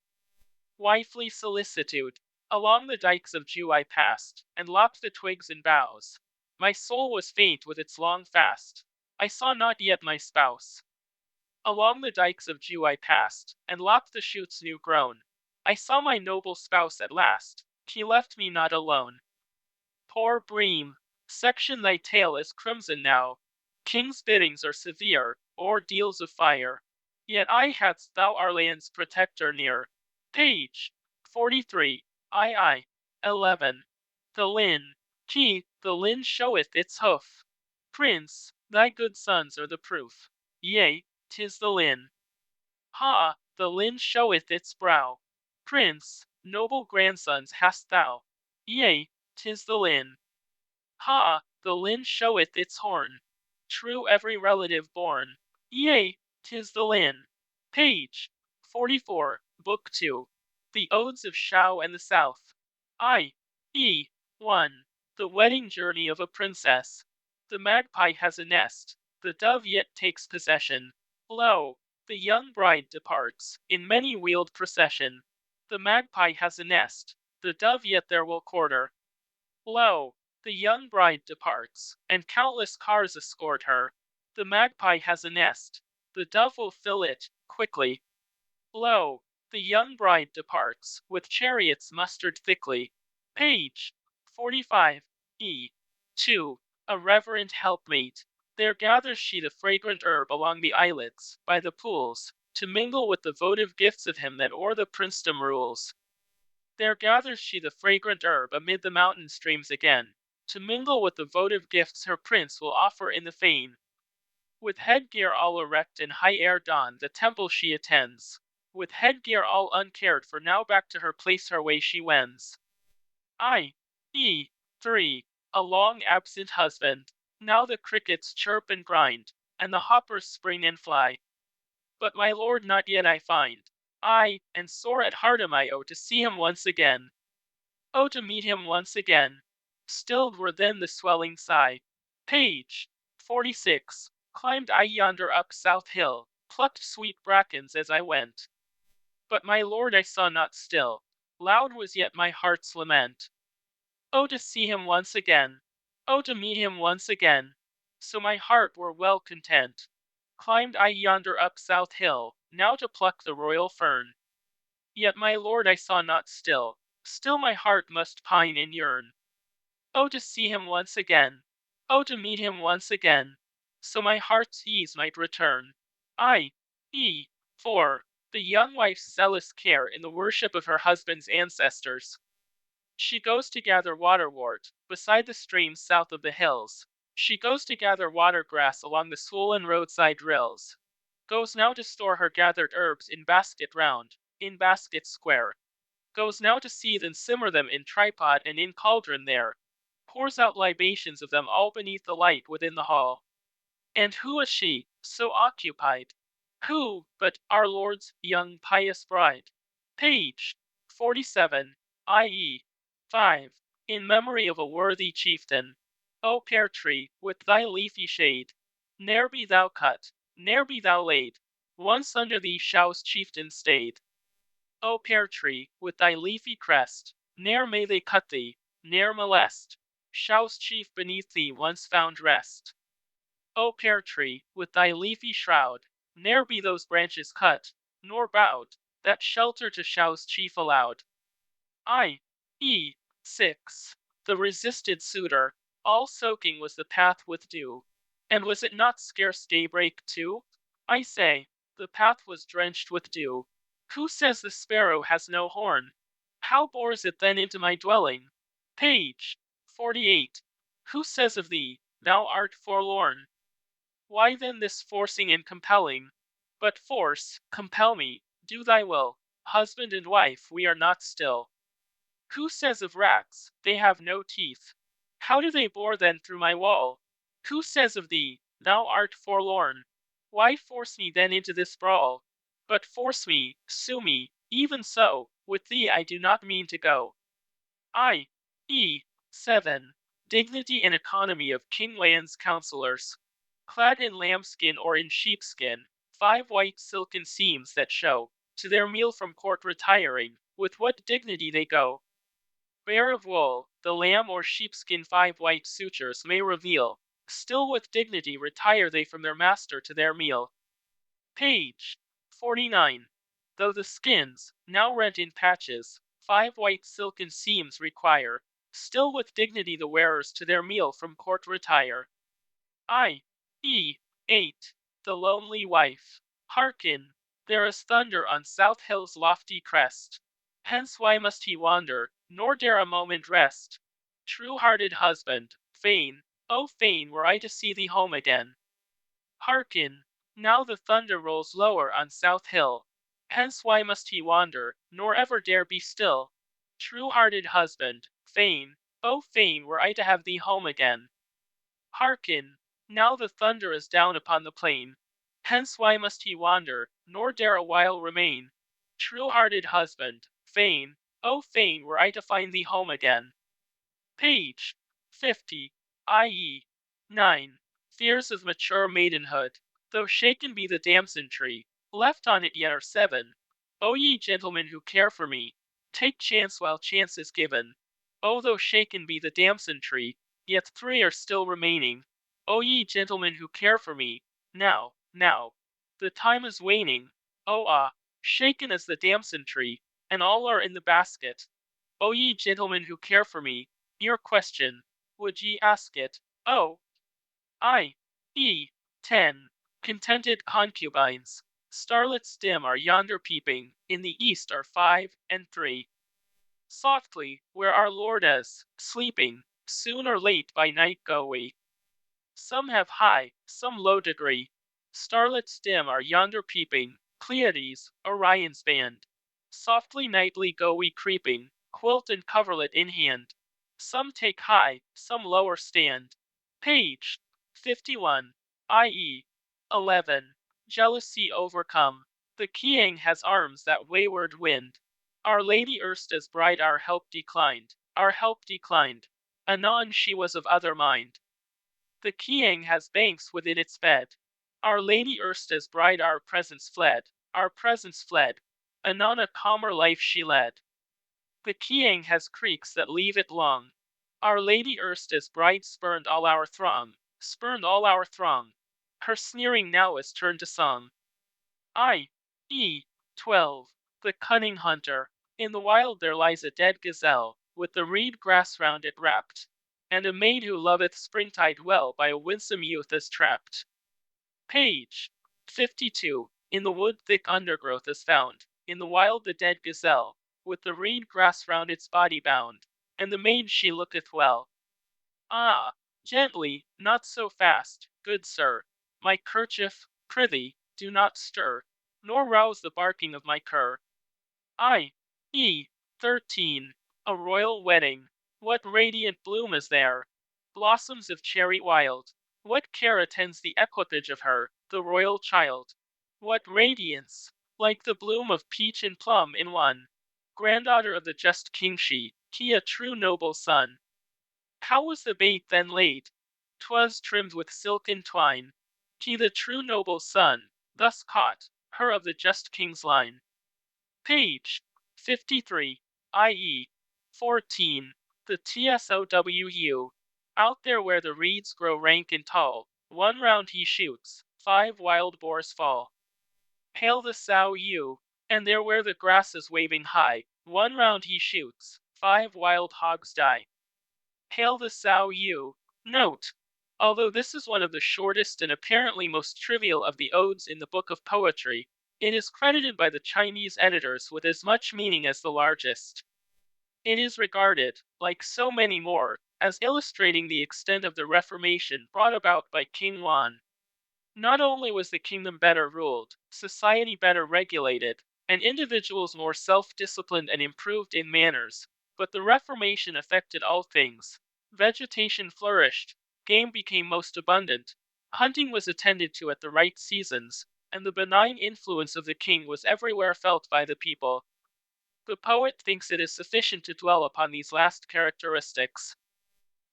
Wifely solicitude. Along the dikes of Jew I passed, and lopped the twigs and boughs. My soul was faint with its long fast. I saw not yet my spouse. Along the dikes of Jew I passed, and lopped the shoots new grown. I saw my noble spouse at last. He left me not alone. Poor Bream, section thy tale is crimson now. King's biddings are severe, ordeals of fire. Yet I hadst thou our land's protector near. Page 43. 11. The Lin. The Lin showeth its hoof. Prince, thy good sons are the proof. Yea, 'tis the Lin. Ha, the Lin showeth its brow. Prince, noble grandsons hast thou. Yea, 'tis the Lin. Ha, the Lin showeth its horn. True every relative born. Yea, 'tis the Lin. Page 44, Book 2. The Odes of Shao and the South. 1. The wedding journey of a princess. The magpie has a nest, the dove yet takes possession. Lo, the young bride departs, in many-wheeled procession. The magpie has a nest, the dove yet there will quarter. Lo, the young bride departs, and countless cars escort her. The magpie has a nest, the dove will fill it, quickly. Lo, the young bride departs, with chariots mustered thickly. Page 45. 2. A reverent helpmate. There gathers she the fragrant herb along the islets, by the pools, to mingle with the votive gifts of him that o'er the princedom rules. There gathers she the fragrant herb amid the mountain streams again, to mingle with the votive gifts her prince will offer in the fane. With headgear all erect in high air dawn, the temple she attends. With headgear all uncared for, now back to her place her way she wends. I. 3. A long absent husband. Now the crickets chirp and grind, and the hoppers spring and fly. But my lord not yet I find. And sore at heart am I, oh, to see him once again. Oh, to meet him once again. Stilled were then the swelling sigh. Page 46. Climbed I yonder up South Hill, plucked sweet brackens as I went. But my lord I saw not still. Loud was yet my heart's lament. Oh, to see him once again! Oh, to meet him once again! So my heart were well content. Climbed I yonder up South Hill, now to pluck the royal fern. Yet my lord I saw not still. Still my heart must pine and yearn. Oh, to see him once again! Oh, to meet him once again! So my heart's ease might return. I. 4. The young wife's zealous care in the worship of her husband's ancestors. She goes to gather waterwort, beside the streams south of the hills. She goes to gather watergrass along the swollen roadside rills. Goes now to store her gathered herbs in basket round, in basket square. Goes now to seethe and simmer them in tripod and in cauldron there. Pours out libations of them all beneath the light within the hall. And who is she, so occupied? Who, but our Lord's young pious bride? Page 47, i.e. 5. In memory of a worthy chieftain. O pear tree, with thy leafy shade, ne'er be thou cut, ne'er be thou laid, once under thee shall's chieftain stayed. O pear tree, with thy leafy crest, ne'er may they cut thee, ne'er molest, shall's chief beneath thee once found rest. O pear tree, with thy leafy shroud, ne'er be those branches cut, nor bowed, that shelter to shall's chief allowed. I. 6. The resisted suitor, all soaking was the path with dew. And was it not scarce daybreak too? I say, the path was drenched with dew. Who says the sparrow has no horn? How bores it then into my dwelling? Page 48. Who says of thee, thou art forlorn? Why then this forcing and compelling? But force, compel me, do thy will. Husband and wife, we are not still. Who says of rats, they have no teeth? How do they bore then through my wall? Who says of thee, thou art forlorn? Why force me then into this brawl? But force me, sue me, even so, with thee I do not mean to go. I. 7. Dignity and economy of King Lan's counselors. Clad in lambskin or in sheepskin, 5 white silken seams that show, to their meal from court retiring, with what dignity they go. Bare of wool, the lamb or sheepskin 5 white sutures may reveal, still with dignity retire they from their master to their meal. Page 49. Though the skins, now rent in patches, 5 white silken seams require, still with dignity the wearers to their meal from court retire. I. 8. The lonely wife. Hearken, there is thunder on South Hill's lofty crest. Hence why must he wander, nor dare a moment rest? True-hearted husband, fain, oh fain were I to see thee home again. Hearken, now the thunder rolls lower on South Hill. Hence why must he wander, nor ever dare be still? True-hearted husband, fain, oh fain were I to have thee home again. Hearken, now the thunder is down upon the plain. Hence why must he wander, nor dare a while remain? True-hearted husband, fain, oh fain were I to find thee home again. Page 50, i.e. 9. Fears of mature maidenhood, though shaken be the damson tree, left on it yet are 7. O ye gentlemen who care for me, take chance while chance is given. O though shaken be the damson tree, yet 3 are still remaining. O ye gentlemen who care for me, now, the time is waning. Shaken is the damson tree, and all are in the basket. O ye gentlemen who care for me, your question, would ye ask it? Oh, E. 10. Contented concubines. Starlets dim are yonder peeping, in the east are 5 and 3. Softly, where our Lord is, sleeping, soon or late by night go we. Some have high, some low degree. Starlets dim are yonder peeping, Pleiades, Orion's band. Softly nightly go we creeping, quilt and coverlet in hand. Some take high, some lower stand. Page 51, i.e., 11. Jealousy overcome. The Qiang has arms that wayward wind. Our Lady erst as bride our help declined, our help declined. Anon she was of other mind. The Qiang has banks within its bed. Our Lady erst as bride our presence fled, our presence fled. Anon a calmer life she led. The Qiang has creeks that leave it long. Our Lady erst as bride spurned all our throng, spurned all our throng. Her sneering now is turned to song. I.e. 12. The cunning hunter. In the wild there lies a dead gazelle, with the reed grass round it wrapped. And a maid who loveth springtide well by a winsome youth is trapped. Page 52. In the wood thick undergrowth is found, in the wild the dead gazelle, with the reed grass round its body bound, and the maid she looketh well. Ah, gently, not so fast, good sir. My kerchief, prithee, do not stir, nor rouse the barking of my cur. I.e. 13. A royal wedding. What radiant bloom is there? Blossoms of cherry wild. What care attends the equipage of her, the royal child? What radiance! Like the bloom of peach and plum in one. Granddaughter of the just King Shi, he a true noble son. How was the bait then laid? 'Twas trimmed with silken twine. He the true noble son, thus caught, her of the just king's line. Page 53, i.e. 14. The TSOWU. Out there where the reeds grow rank and tall, one round he shoots, 5 wild boars fall. Hail the sow you, and there where the grass is waving high, one round he shoots, 5 wild hogs die. Hail the sow you. Note: although this is one of the shortest and apparently most trivial of the odes in the book of poetry, it is credited by the Chinese editors with as much meaning as the largest. It is regarded, like so many more, as illustrating the extent of the Reformation brought about by King Wan. Not only was the kingdom better ruled, society better regulated, and individuals more self-disciplined and improved in manners, but the Reformation affected all things. Vegetation flourished, game became most abundant, hunting was attended to at the right seasons, and the benign influence of the king was everywhere felt by the people. The poet thinks it is sufficient to dwell upon these last characteristics.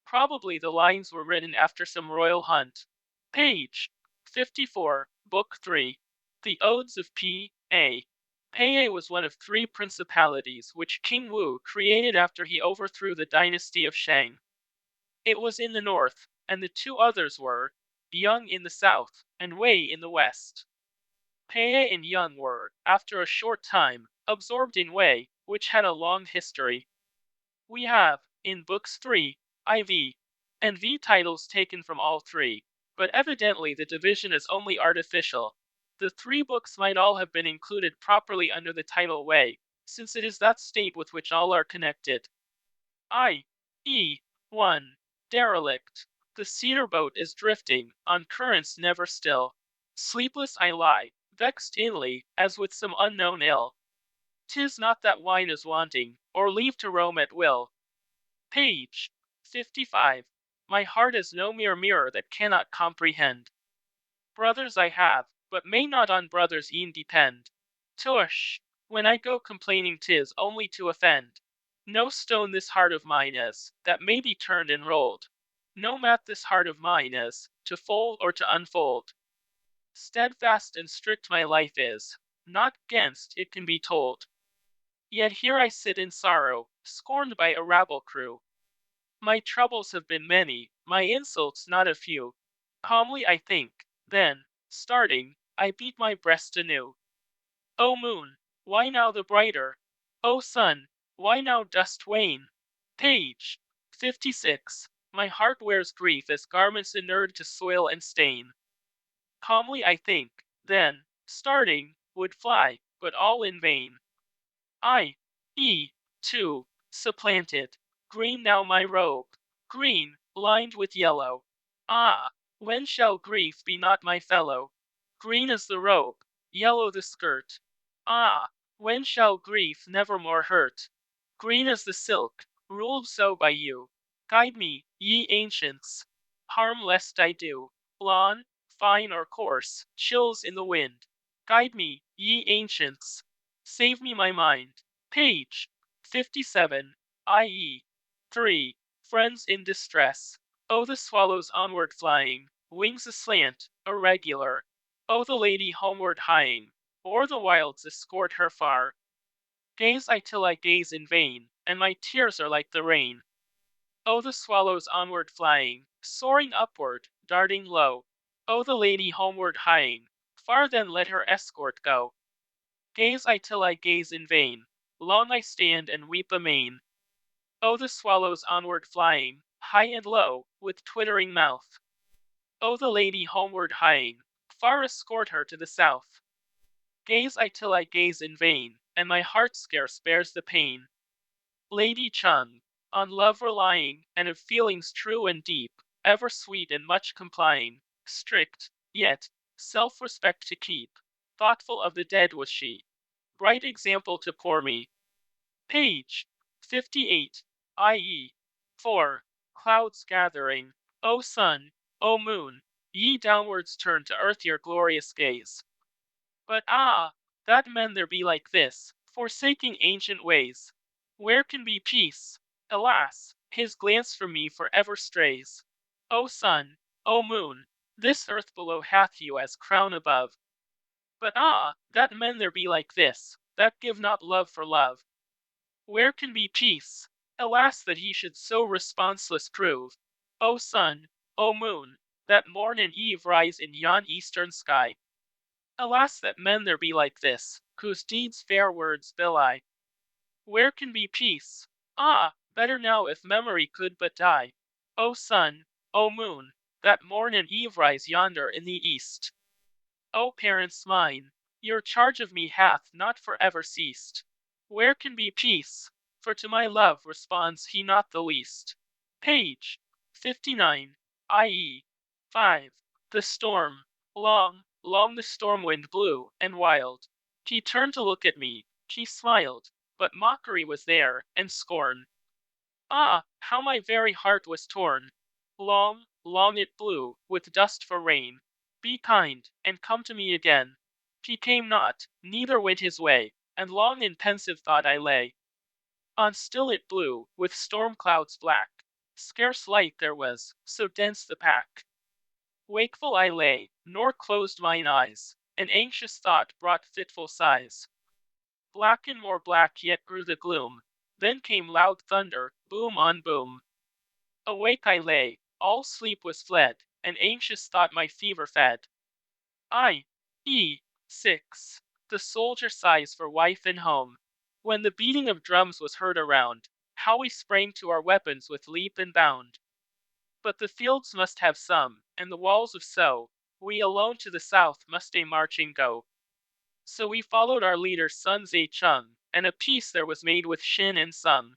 Probably the lines were written after some royal hunt. Page 54, Book 3. The Odes of P.A. Peiyei was one of 3 principalities which King Wu created after he overthrew the dynasty of Shang. It was in the north, and the 2 others were Yang in the south, and Wei in the west. Peiyei and Yang were, after a short time, absorbed in Wei, which had a long history. We have, in books 3, IV, and V titles taken from all 3, but evidently the division is only artificial. The 3 books might all have been included properly under the title Wei, since it is that state with which all are connected. I.e. 1. Derelict. The cedar boat is drifting, on currents never still. Sleepless I lie, vexed inly, as with some unknown ill. 'Tis not that wine is wanting, or leave to roam at will. Page 55. My heart is no mere mirror that cannot comprehend. Brothers I have, but may not on brothers e'en depend. Tush! When I go complaining 'tis only to offend. No stone this heart of mine is, that may be turned and rolled. No mat this heart of mine is, to fold or to unfold. Steadfast and strict my life is, not 'gainst it can be told. Yet here I sit in sorrow, scorned by a rabble crew. My troubles have been many, my insults not a few. Calmly I think, then, starting, I beat my breast anew. O moon, why now the brighter? O sun, why now dost wane? Page 56. My heart wears grief as garments inured to soil and stain. Calmly I think, then, starting, would fly, but all in vain. I, too, supplanted. Green now my robe. Green, lined with yellow. Ah, when shall grief be not my fellow? Green is the robe, yellow the skirt. Ah, when shall grief never more hurt? Green is the silk, ruled so by you. Guide me, ye ancients. Harm lest I do. Lawn, fine or coarse, chills in the wind. Guide me, ye ancients. Save me my mind. Page 57, i.e. 3. Friends in distress. Oh, the swallows onward flying, wings aslant, irregular. Oh, the lady homeward hieing, o'er the wilds escort her far. Gaze I till I gaze in vain, and my tears are like the rain. Oh, the swallows onward flying, soaring upward, darting low. Oh, the lady homeward hieing, far then let her escort go. Gaze I till I gaze in vain, long I stand and weep amain. Oh, the swallows onward flying, high and low, with twittering mouth. Oh, the lady homeward hieing, far escort her to the south. Gaze I till I gaze in vain, and my heart scarce bears the pain. Lady Chung, on love relying, and of feelings true and deep, ever sweet and much complying, strict, yet, self-respect to keep, thoughtful of the dead was she. Bright example to poor me. Page 58, i.e. 4. Clouds gathering. O sun, O moon, ye downwards turn to earth your glorious gaze. But ah, that men there be like this, forsaking ancient ways. Where can be peace? Alas, his glance from me for ever strays. O sun, O moon, this earth below hath you as crown above. But ah, that men there be like this, that give not love for love. Where can be peace? Alas, that he should so responseless prove. O sun, O moon, that morn and eve rise in yon eastern sky. Alas, that men there be like this, whose deeds fair words belie. Where can be peace? Ah, better now if memory could but die. O sun, O moon, that morn and eve rise yonder in the east. O parents mine, your charge of me hath not for ever ceased. Where can be peace? For to my love responds he not the least. Page 59, i.e. 5. The storm. Long, long the storm wind blew, and wild. He turned to look at me, he smiled, but mockery was there, and scorn. Ah, how my very heart was torn! Long, long it blew, with dust for rain. Be kind, and come to me again. He came not, neither went his way, and long in pensive thought I lay. On still it blew, with storm clouds black. Scarce light there was, so dense the pack. Wakeful I lay, nor closed mine eyes. An anxious thought brought fitful sighs. Black and more black yet grew the gloom. Then came loud thunder, boom on boom. Awake I lay, all sleep was fled, and anxious thought my fever fed. I, 6. The soldier sighs for wife and home. When the beating of drums was heard around, how we sprang to our weapons with leap and bound. But the fields must have some, and the walls of so, we alone to the south must a marching go. So we followed our leader's son Zai-chung, and a peace there was made with Shin and Sung.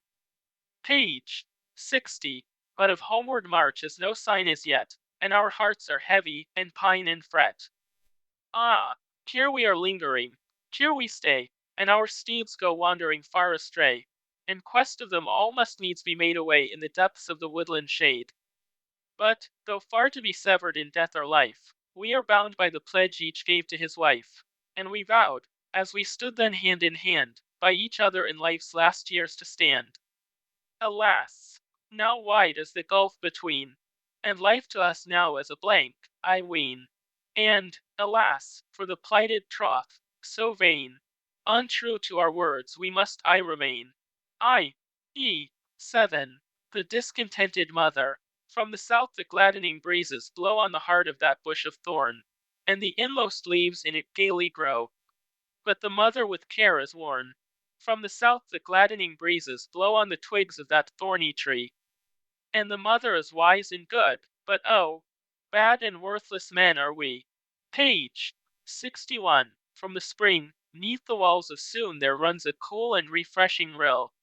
Page 60. But of homeward march is no sign as yet, and our hearts are heavy, and pine and fret. Ah, here we are lingering, here we stay, and our steeds go wandering far astray. In quest of them all must needs be made away in the depths of the woodland shade. But, though far to be severed in death or life, we are bound by the pledge each gave to his wife. And we vowed, as we stood then hand in hand, by each other in life's last years to stand. Alas, now wide is the gulf between, and life to us now as a blank, I ween. And, alas, for the plighted troth, so vain, untrue to our words we must aye remain. 7. The discontented mother. From the south the gladdening breezes blow on the heart of that bush of thorn, and the inmost leaves in it gaily grow. But the mother with care is worn. From the south the gladdening breezes blow on the twigs of that thorny tree, And the mother is wise and good, but oh, bad and worthless men are we. Page 61. From the spring, 'neath the walls of Soon there runs a cool and refreshing rill.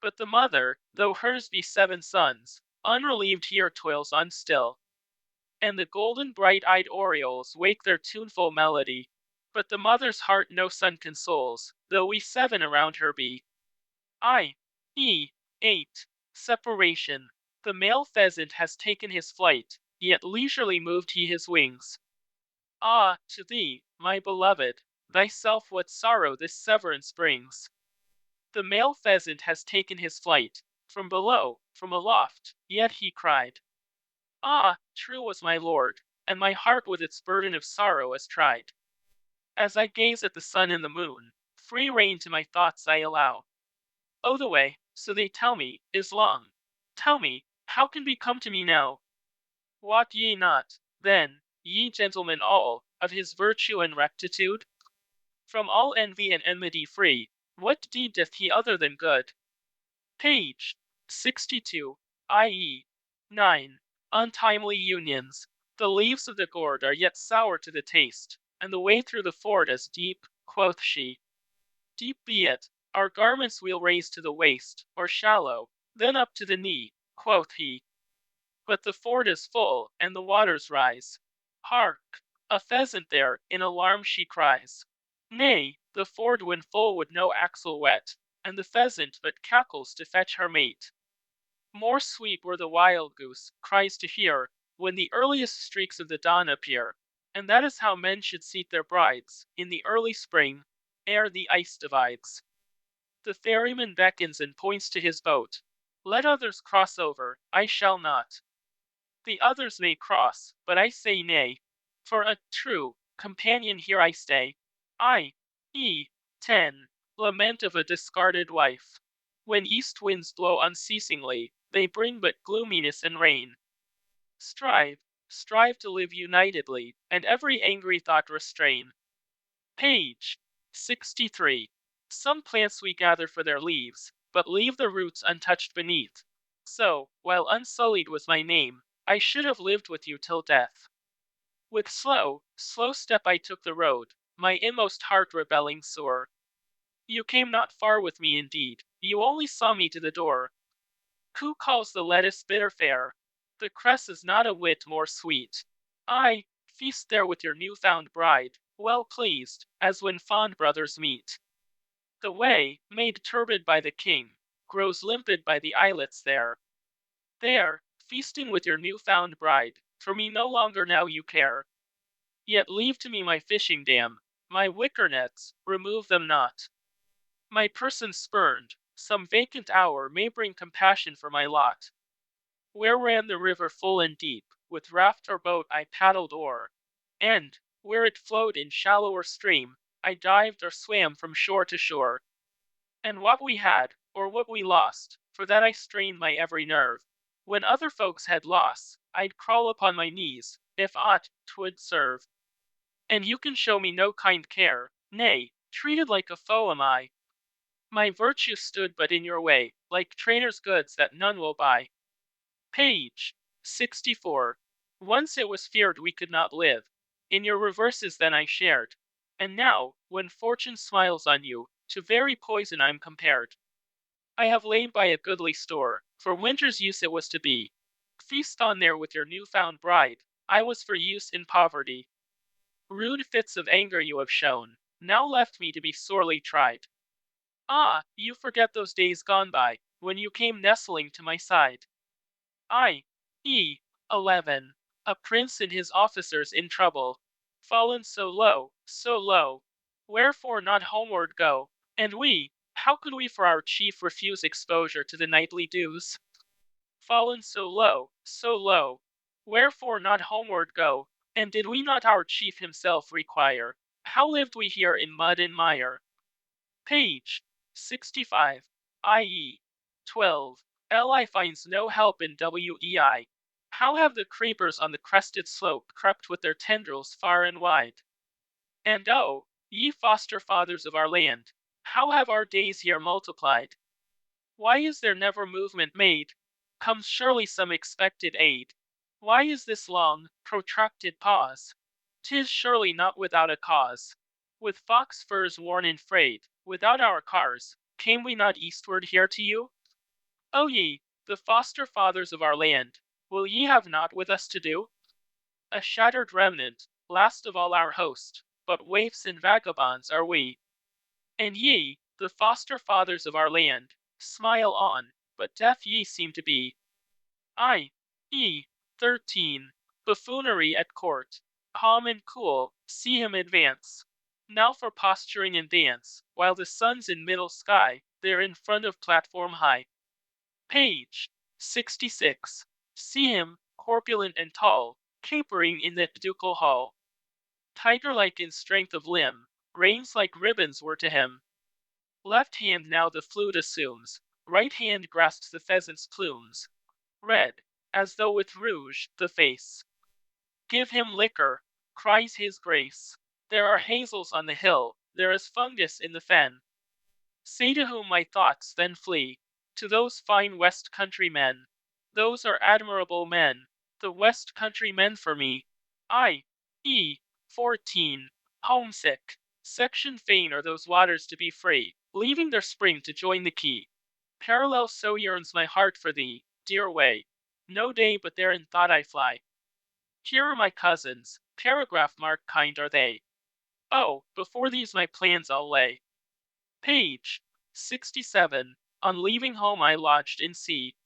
But the mother, though hers be 7 sons, unrelieved here toils on still. And the golden bright-eyed orioles wake their tuneful melody. But the mother's heart no son consoles, though we 7 around her be. I. E. 8. Separation. The male pheasant has taken his flight, yet leisurely moved he his wings. Ah, to thee, my beloved, thyself what sorrow this severance brings. The male pheasant has taken his flight, from below, from aloft, yet he cried. Ah, true was my lord, and my heart with its burden of sorrow is tried. As I gaze at the sun and the moon, free rein to my thoughts I allow. Oh, the way, so they tell me, is long. Tell me, how can be come to me now? Wot ye not, then, ye gentlemen all, of his virtue and rectitude? From all envy and enmity free, what deed doth he other than good? Page 62, i.e. 9. Untimely unions. The leaves of the gourd are yet sour to the taste, and the way through the ford is deep, quoth she. Deep be it, our garments we'll raise to the waist, or shallow, then up to the knee, quoth he. But the ford is full, and the waters rise. Hark! A pheasant there, in alarm she cries. Nay, the ford when full would no axle wet, and the pheasant but cackles to fetch her mate. More sweet were the wild goose, cries to hear, when the earliest streaks of the dawn appear, and that is how men should seat their brides, in the early spring, ere the ice divides. The ferryman beckons and points to his boat. Let others cross over, I shall not. The others may cross, but I say nay. For a true companion here I stay. I. E. 10. Lament of a discarded wife. When east winds blow unceasingly, they bring but gloominess and rain. Strive, strive to live unitedly, and every angry thought restrain. Page 63. Some plants we gather for their leaves, but leave the roots untouched beneath. So, while unsullied was my name, I should have lived with you till death. With slow, slow step I took the road, my inmost heart rebelling sore. You came not far with me indeed, you only saw me to the door. Who calls the lettuce bitter fair? The cress is not a whit more sweet. I feast there with your new-found bride, well pleased, as when fond brothers meet. The way, made turbid by the king, grows limpid by the islets there. There, feasting with your new-found bride, for me no longer now you care. Yet leave to me my fishing dam, my wicker nets, remove them not. My person spurned, some vacant hour may bring compassion for my lot. Where ran the river full and deep, with raft or boat I paddled o'er, and, where it flowed in shallower stream, I dived or swam from shore to shore. And what we had, or what we lost, for that I strained my every nerve, when other folks had loss, I'd crawl upon my knees, if aught 'twould serve. And you can show me no kind care, nay, treated like a foe am I. My virtue stood but in your way, like trainers' goods that none will buy. Page 64. Once it was feared we could not live. In your reverses then I shared. And now, when fortune smiles on you, to very poison I'm compared. I have laid by a goodly store, for winter's use it was to be. Feast on there with your new-found bride, I was for use in poverty. Rude fits of anger you have shown, now left me to be sorely tried. Ah, you forget those days gone by, when you came nestling to my side. I. E. 11. A prince and his officers in trouble. Fallen so low, so low. Wherefore not homeward go? And we, how could we for our chief refuse exposure to the nightly dews? Fallen so low, so low. Wherefore not homeward go? And did we not our chief himself require? How lived we here in mud and mire? Page 65, i.e. 12. Li finds no help in WEI. How have the creepers on the crested slope crept with their tendrils far and wide? And oh, ye foster fathers of our land, how have our days here multiplied? Why is there never movement made? comes surely some expected aid. Why is this long, protracted pause? 'Tis surely not without a cause. With fox furs worn and frayed, without our cars, came we not eastward here to you? O ye, the foster fathers of our land, will ye have naught with us to do? A shattered remnant, last of all our host, but waifs and vagabonds are we. And ye, the foster fathers of our land, smile on, but deaf ye seem to be. I, e. 13. Buffoonery at court. Calm and cool, see him advance. Now for posturing and dance, while the sun's in middle sky, there in front of platform high. Page 66. See him, corpulent and tall, capering in that ducal hall. Tiger-like in strength of limb, reins like ribbons were to him. Left hand now the flute assumes, right hand grasps the pheasant's plumes. Red, as though with rouge, the face. Give him liquor, cries his grace. There are hazels on the hill, there is fungus in the fen. Say to whom my thoughts then flee, to those fine West country men. Those are admirable men, the West country men for me. I, e. 14. Homesick. Section fain are those waters to be free, leaving their spring to join the key. Parallel so yearns my heart for thee, dear way. No day but there in thought I fly. Here are my cousins, paragraph mark kind are they. Oh, before these my plans I'll lay. Page 67. On leaving home I lodged in sea,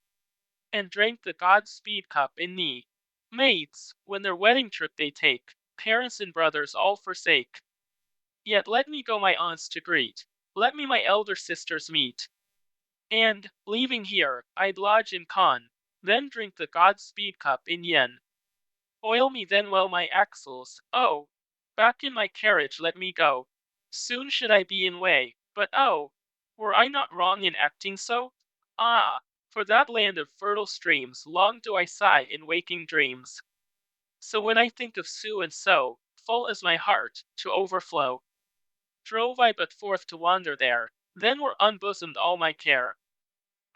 and drank the God-speed cup in knee. Maids, when their wedding trip they take, parents and brothers all forsake. Yet let me go my aunts to greet, let me my elder sisters meet. And, leaving here, I'd lodge in Con, then drink the God-speed cup in Yen. Oil me then well my axles, oh! Back in my carriage let me go. Soon should I be in way, but oh! Were I not wrong in acting so? Ah! For that land of fertile streams long do I sigh in waking dreams. So when I think of Sue and so, full is my heart, to overflow. Drove I but forth to wander there, then were unbosomed all my care.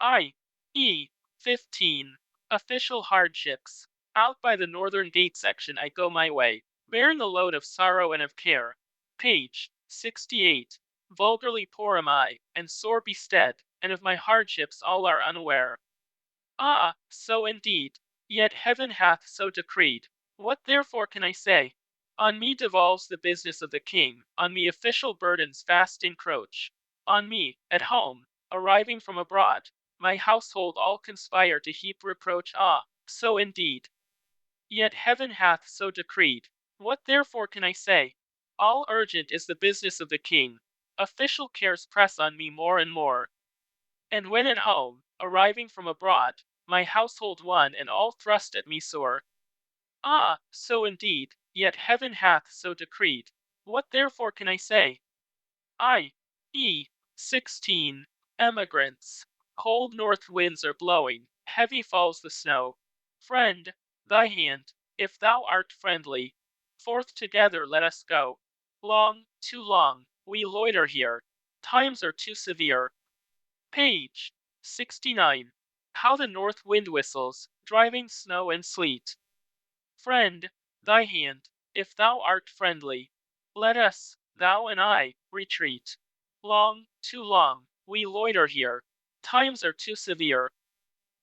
I. E. 15. Official hardships. Out by the northern gate section I go my way, bearing a load of sorrow and of care. Page 68. Vulgarly poor am I, and sore bestead, and of my hardships all are unaware. Ah, so indeed, yet heaven hath so decreed. What therefore can I say? On me devolves the business of the king, on me official burdens fast encroach. On me, at home, arriving from abroad, my household all conspire to heap reproach. Ah, so indeed. Yet heaven hath so decreed. What therefore can I say? All urgent is the business of the king. Official cares press on me more and more. And when at home, arriving from abroad, my household one and all thrust at me sore. Ah, so indeed, yet heaven hath so decreed. What therefore can I say? I. E. 16. Emigrants. Cold north winds are blowing, heavy falls the snow. Friend, thy hand, if thou art friendly, forth together let us go. Long, too long, we loiter here, times are too severe. Page 69. How the north wind whistles, driving snow and sleet. Friend, thy hand, if thou art friendly, let us, thou and I, retreat. Long, too long, we loiter here, times are too severe.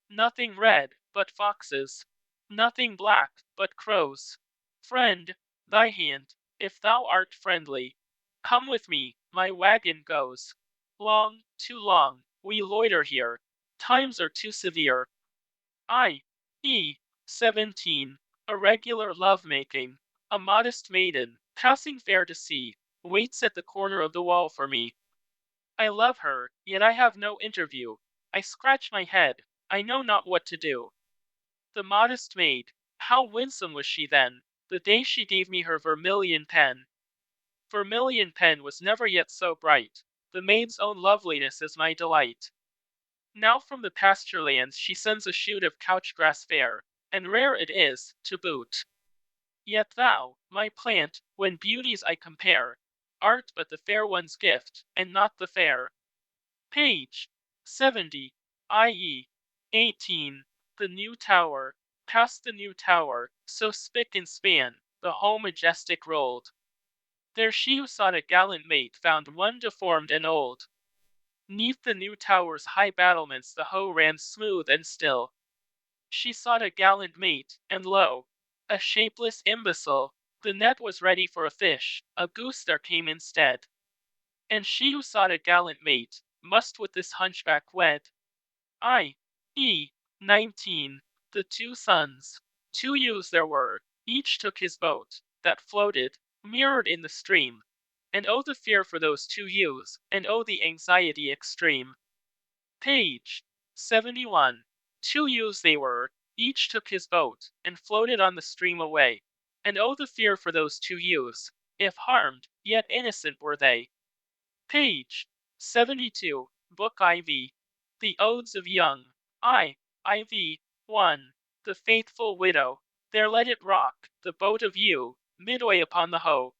Nothing red but foxes, nothing black but crows. Friend, thy hand, if thou art friendly, come with me, my wagon goes. Long, too long, we loiter here, times are too severe. I. E. 17. A regular love-making. A modest maiden, passing fair to see, waits at the corner of the wall for me. I love her, yet I have no interview. I scratch my head, I know not what to do. The modest maid, how winsome was she then, the day she gave me her vermilion pen. Vermilion pen was never yet so bright, the maid's own loveliness is my delight. Now from the pasture lands she sends a shoot of couch grass fair, and rare it is, to boot. Yet thou, my plant, when beauties I compare, art but the fair one's gift, and not the fair. Page 70, i.e. 18. The new tower, past the new tower, so spick and span, the whole majestic rolled. There she who sought a gallant mate found one deformed and old. 'Neath the new tower's high battlements the hoe ran smooth and still. She sought a gallant mate, and lo, a shapeless imbecile. The net was ready for a fish, a goose there came instead. And she who sought a gallant mate must with this hunchback wed. I. E. 19. The two sons. 2 youths there were, each took his boat, that floated, mirrored in the stream. And oh the fear for those 2 youths, and oh the anxiety extreme. Page 71. 2 youths they were, each took his boat, and floated on the stream away. And oh the fear for those 2 youths, if harmed, yet innocent were they. Page 72. Book IV. The Odes of Young. IV. 1. The faithful widow. There let it rock, the boat of you, midway upon the hoe.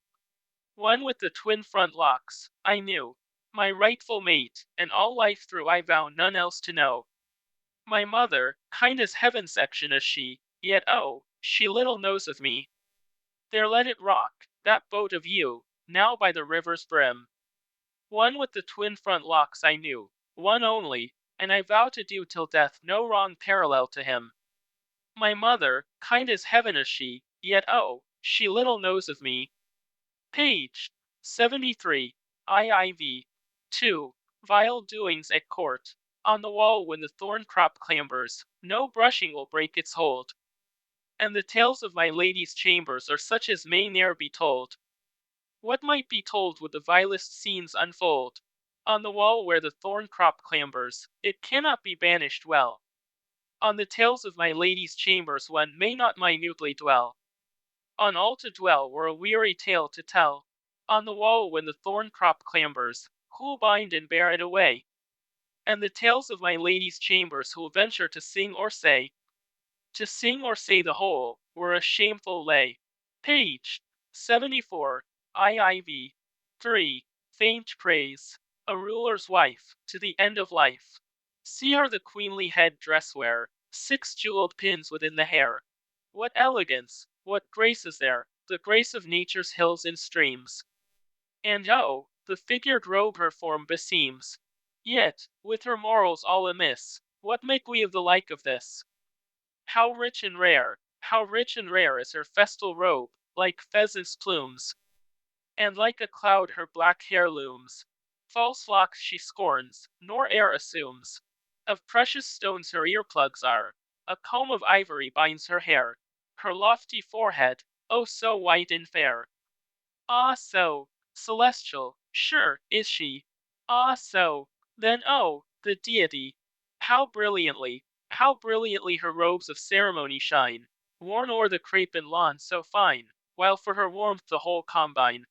One with the twin front locks, I knew. My rightful mate, and all life through I vow none else to know. My mother, kind as heaven section is she, yet oh, she little knows of me. There let it rock, that boat of you, now by the river's brim. One with the twin front locks I knew, one only, and I vow to do till death no wrong parallel to him. My mother, kind as heaven is she, yet oh, she little knows of me. Page 73. IV. 2. Vile doings at court. On the wall when the thorn crop clambers, no brushing will break its hold. And the tales of my lady's chambers are such as may ne'er be told. What might be told would the vilest scenes unfold? On the wall where the thorn crop clambers, it cannot be banished well. On the tales of my lady's chambers one may not minutely dwell. On all to dwell were a weary tale to tell. On the wall when the thorn crop clambers, who'll bind and bear it away? And the tales of my lady's chambers who'll venture to sing or say? To sing or say the whole, were a shameful lay. Page 74. IV. 3. Faint praise. A ruler's wife, to the end of life. See her the queenly head dress wear, 6 jeweled pins within the hair. What elegance, what grace is there, the grace of nature's hills and streams. And oh, the figured robe her form beseems. Yet, with her morals all amiss, what make we of the like of this? How rich and rare is her festal robe, like pheasant's plumes. And like a cloud her black hair looms. False locks she scorns, nor e'er assumes. Of precious stones her earplugs are. A comb of ivory binds her hair. Her lofty forehead, oh so white and fair. Ah so, celestial, sure, is she. Ah so, then oh, the deity. How brilliantly her robes of ceremony shine, worn o'er the crape and lawn so fine, while for her warmth the whole combine.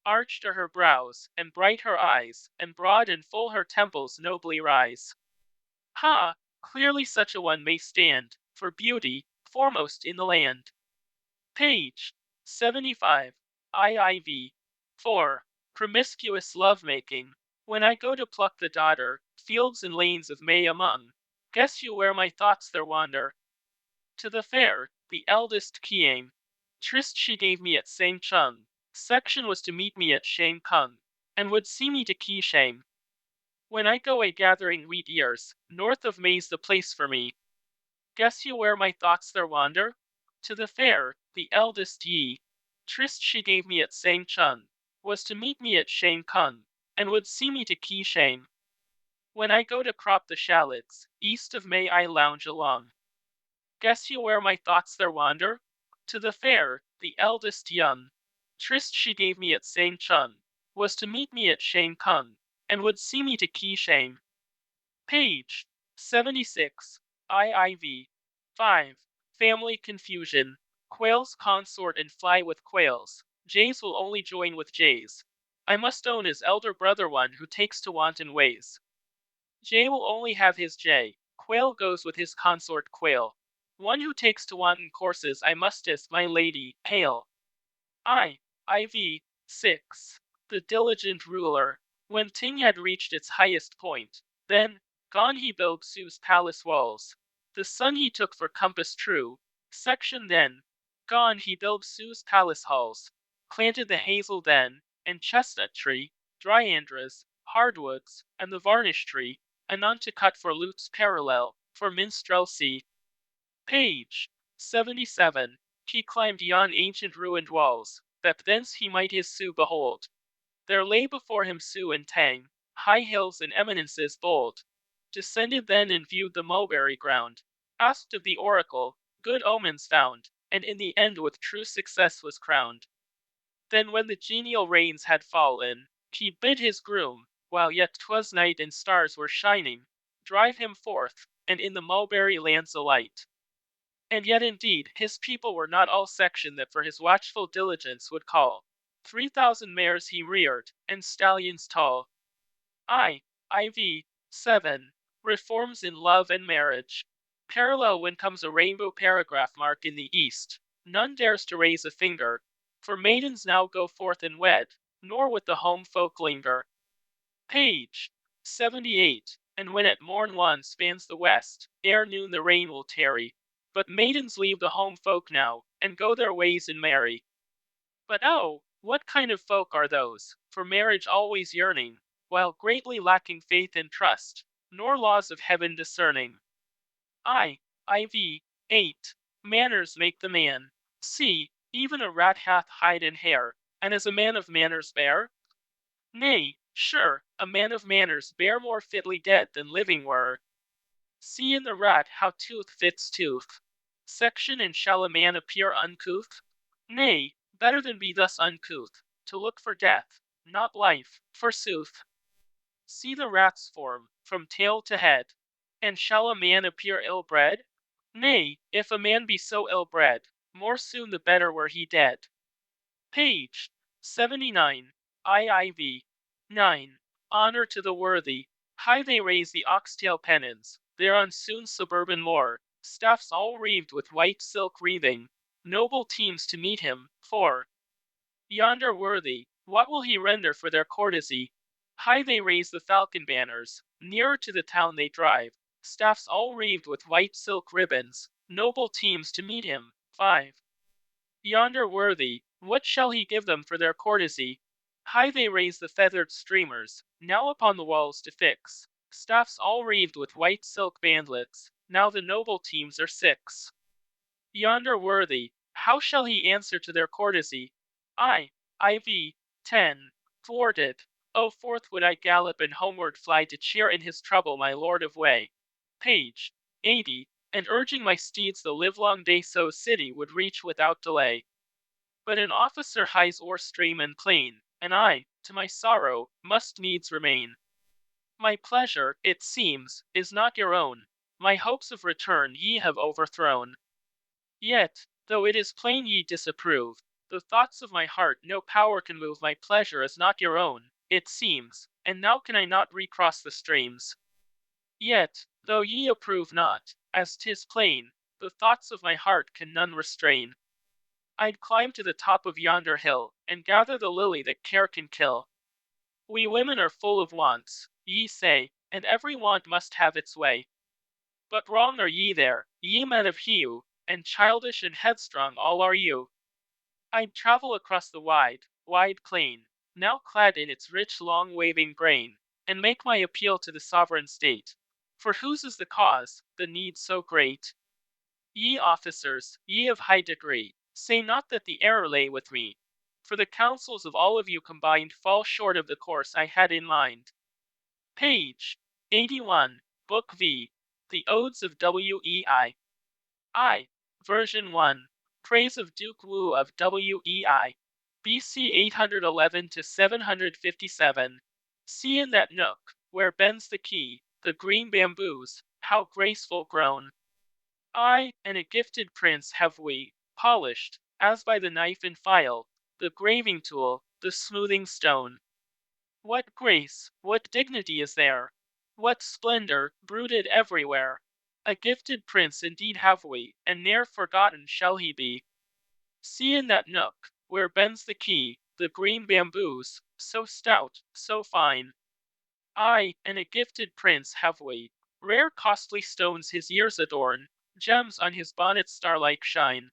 Arched are her brows, and bright her eyes, and broad and full her temples nobly rise. Ha! Clearly such a one may stand, for beauty, foremost in the land. Page 75. IV. 4. Promiscuous love-making. When I go to pluck the dodder, fields and lanes of May among, guess you where my thoughts there wander? To the fair, the eldest Qiang. Tryst she gave me at Sang-chung. Section was to meet me at Shang-kung, and would see me to Qi-shang. When I go a gathering wheat ears, north of May's the place for me. Guess you where my thoughts there wander? To the fair, the eldest Yi. Tryst she gave me at Sang-chung, was to meet me at Shang-kung, and would see me to Qi-shang. When I go to crop the shallots, east of May I lounge along. Guess you where my thoughts there wander? To the fair, the eldest young. Tryst she gave me at Sang-chung, was to meet me at Shang-kung, and would see me to Qi-shang. Page 76. IV. 5. Family confusion. Quails consort and fly with quails. Jays will only join with jays. I must own his elder brother one who takes to wanton ways. Jay will only have his jay. Quail goes with his consort quail. One who takes to wanton courses I must as my lady, hail. IV. 6. The diligent ruler. When Ting had reached its highest point, then, gone he built Su's palace walls. The sun he took for compass true. Section then. Gone he built Sue's palace halls, planted the hazel then, and chestnut tree, dryandras, hardwoods, and the varnish tree, anon to cut for lutes parallel, for minstrelsy. Page 77. He climbed yon ancient ruined walls, that thence he might his Sue behold. There lay before him Sue and Tang, high hills and eminences bold. Descended then and viewed the mulberry ground, asked of the oracle, good omens found, and in the end with true success was crowned. Then when the genial rains had fallen, he bid his groom, while yet 'twas night and stars were shining, drive him forth, and in the mulberry lands alight. And yet indeed his people were not all section that for his watchful diligence would call. 3,000 mares he reared, and stallions tall. IV 7. Reforms in love and marriage. Parallel when comes a rainbow paragraph mark in the east, none dares to raise a finger, for maidens now go forth and wed, nor with the home folk linger. Page 78. And when at morn one spans the west, ere noon the rain will tarry, but maidens leave the home folk now, and go their ways and marry. But oh, what kind of folk are those, for marriage always yearning, while greatly lacking faith and trust, nor laws of heaven discerning. IV 8. Manners make the man. See, even a rat hath hide and hair, and is a man of manners bare? Nay, sure, a man of manners bare more fitly dead than living were. See in the rat how tooth fits tooth. Section and shall a man appear uncouth? Nay, better than be thus uncouth, to look for death, not life, forsooth. See the rat's form, from tail to head. And shall a man appear ill-bred? Nay, if a man be so ill-bred, more soon the better were he dead. Page 79. IV 9. Honor to the worthy. High they raise the oxtail pennons, thereon soon suburban moor, staffs all wreathed with white silk wreathing, noble teams to meet him, for yonder worthy, what will he render for their courtesy? High they raise the falcon banners, nearer to the town they drive, staffs all wreathed with white silk ribbons, noble teams to meet him. 5. Yonder worthy, what shall he give them for their courtesy? High they raise the feathered streamers, now upon the walls to fix, staffs all wreathed with white silk bandlets, now the noble teams are 6. Yonder worthy, how shall he answer to their courtesy? IV 10. Thwarted. Oh, forth would I gallop and homeward fly to cheer in his trouble my lord of way. Page 80. And urging my steeds the livelong day so city would reach without delay. But an officer hies o'er stream and plain, and I, to my sorrow, must needs remain. My pleasure, it seems, is not your own. My hopes of return ye have overthrown. Yet, though it is plain ye disapprove, the thoughts of my heart no power can move. My pleasure is not your own, it seems, and now can I not recross the streams. Yet, though ye approve not, as 'tis plain, the thoughts of my heart can none restrain. I'd climb to the top of yonder hill, and gather the lily that care can kill. We women are full of wants, ye say, and every want must have its way. But wrong are ye there, ye men of hue, and childish and headstrong all are you. I'd travel across the wide, wide plain, now clad in its rich long waving grain, and make my appeal to the sovereign state. For whose is the cause, the need so great? Ye officers, ye of high degree, say not that the error lay with me, for the counsels of all of you combined fall short of the course I had in mind. Page 81, Book V, The Odes of Wei. Version 1, Praise of Duke Wu of Wei, BC 811 to 757. See in that nook, where bends the key, the green bamboos, how graceful grown. I and a gifted prince have we, polished, as by the knife and file, the graving tool, the smoothing stone. What grace, what dignity is there! What splendor, brooded everywhere! A gifted prince indeed have we, and ne'er forgotten shall he be. See in that nook, where bends the key, the green bamboos, so stout, so fine. I and a gifted prince have we, Rare costly stones his ears adorn, gems on his bonnet starlike shine.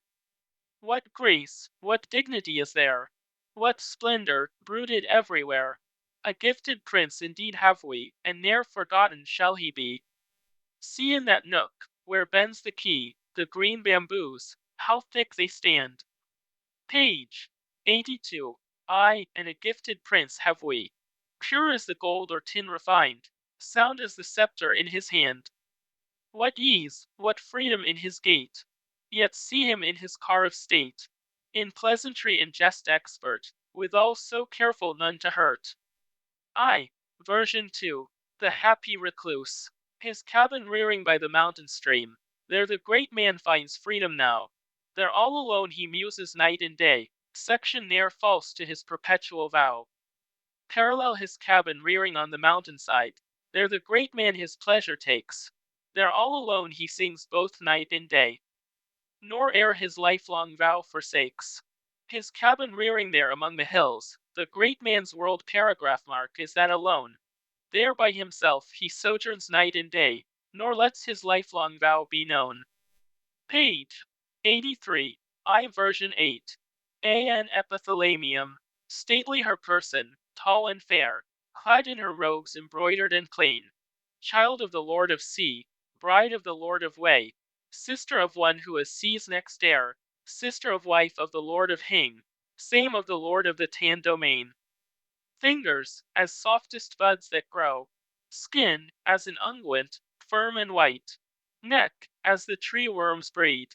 What grace, what dignity is there! What splendor, brooded everywhere! A gifted prince indeed have we, and ne'er forgotten shall he be. See in that nook, where bends the quay, the green bamboos, how thick they stand. Page 82. I and a gifted prince have we. Pure as the gold or tin refined, sound as the scepter in his hand. What ease, what freedom in his gait! Yet see him in his car of state, in pleasantry and jest expert, withal so careful none to hurt. I. Version 2. The happy recluse. His cabin rearing by the mountain stream. There the great man finds freedom now. There all alone he muses night and day, section ne'er false to his perpetual vow. Parallel his cabin rearing on the mountainside. There the great man his pleasure takes. There all alone he sings both night and day, nor e'er his lifelong vow forsakes. His cabin rearing there among the hills, the great man's world paragraph mark is that alone. There by himself he sojourns night and day, nor lets his lifelong vow be known. Page 83. I version 8. An epithalamium. Stately her person, tall and fair, clad in her robes embroidered and plain. Child of the Lord of Sea, bride of the Lord of Wei, sister of one who is sea's next heir, sister of wife of the Lord of Hing, same of the Lord of the Tan domain. Fingers, as softest buds that grow, skin, as an unguent, firm and white, neck, as the tree worm's breed,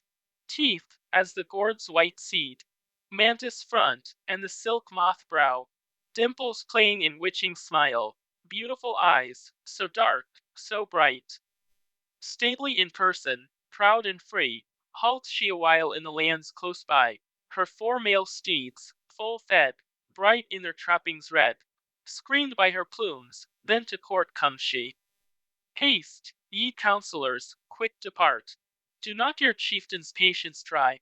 teeth, as the gourd's white seed, mantis front, and the silk moth brow, dimples playing in witching smile, beautiful eyes, so dark, so bright. Stately in person, proud and free, halts she awhile in the lands close by, her 4 male steeds, full fed, bright in their trappings red, screened by her plumes, then to court comes she. Haste, ye counsellors, quick depart. Do not your chieftain's patience try.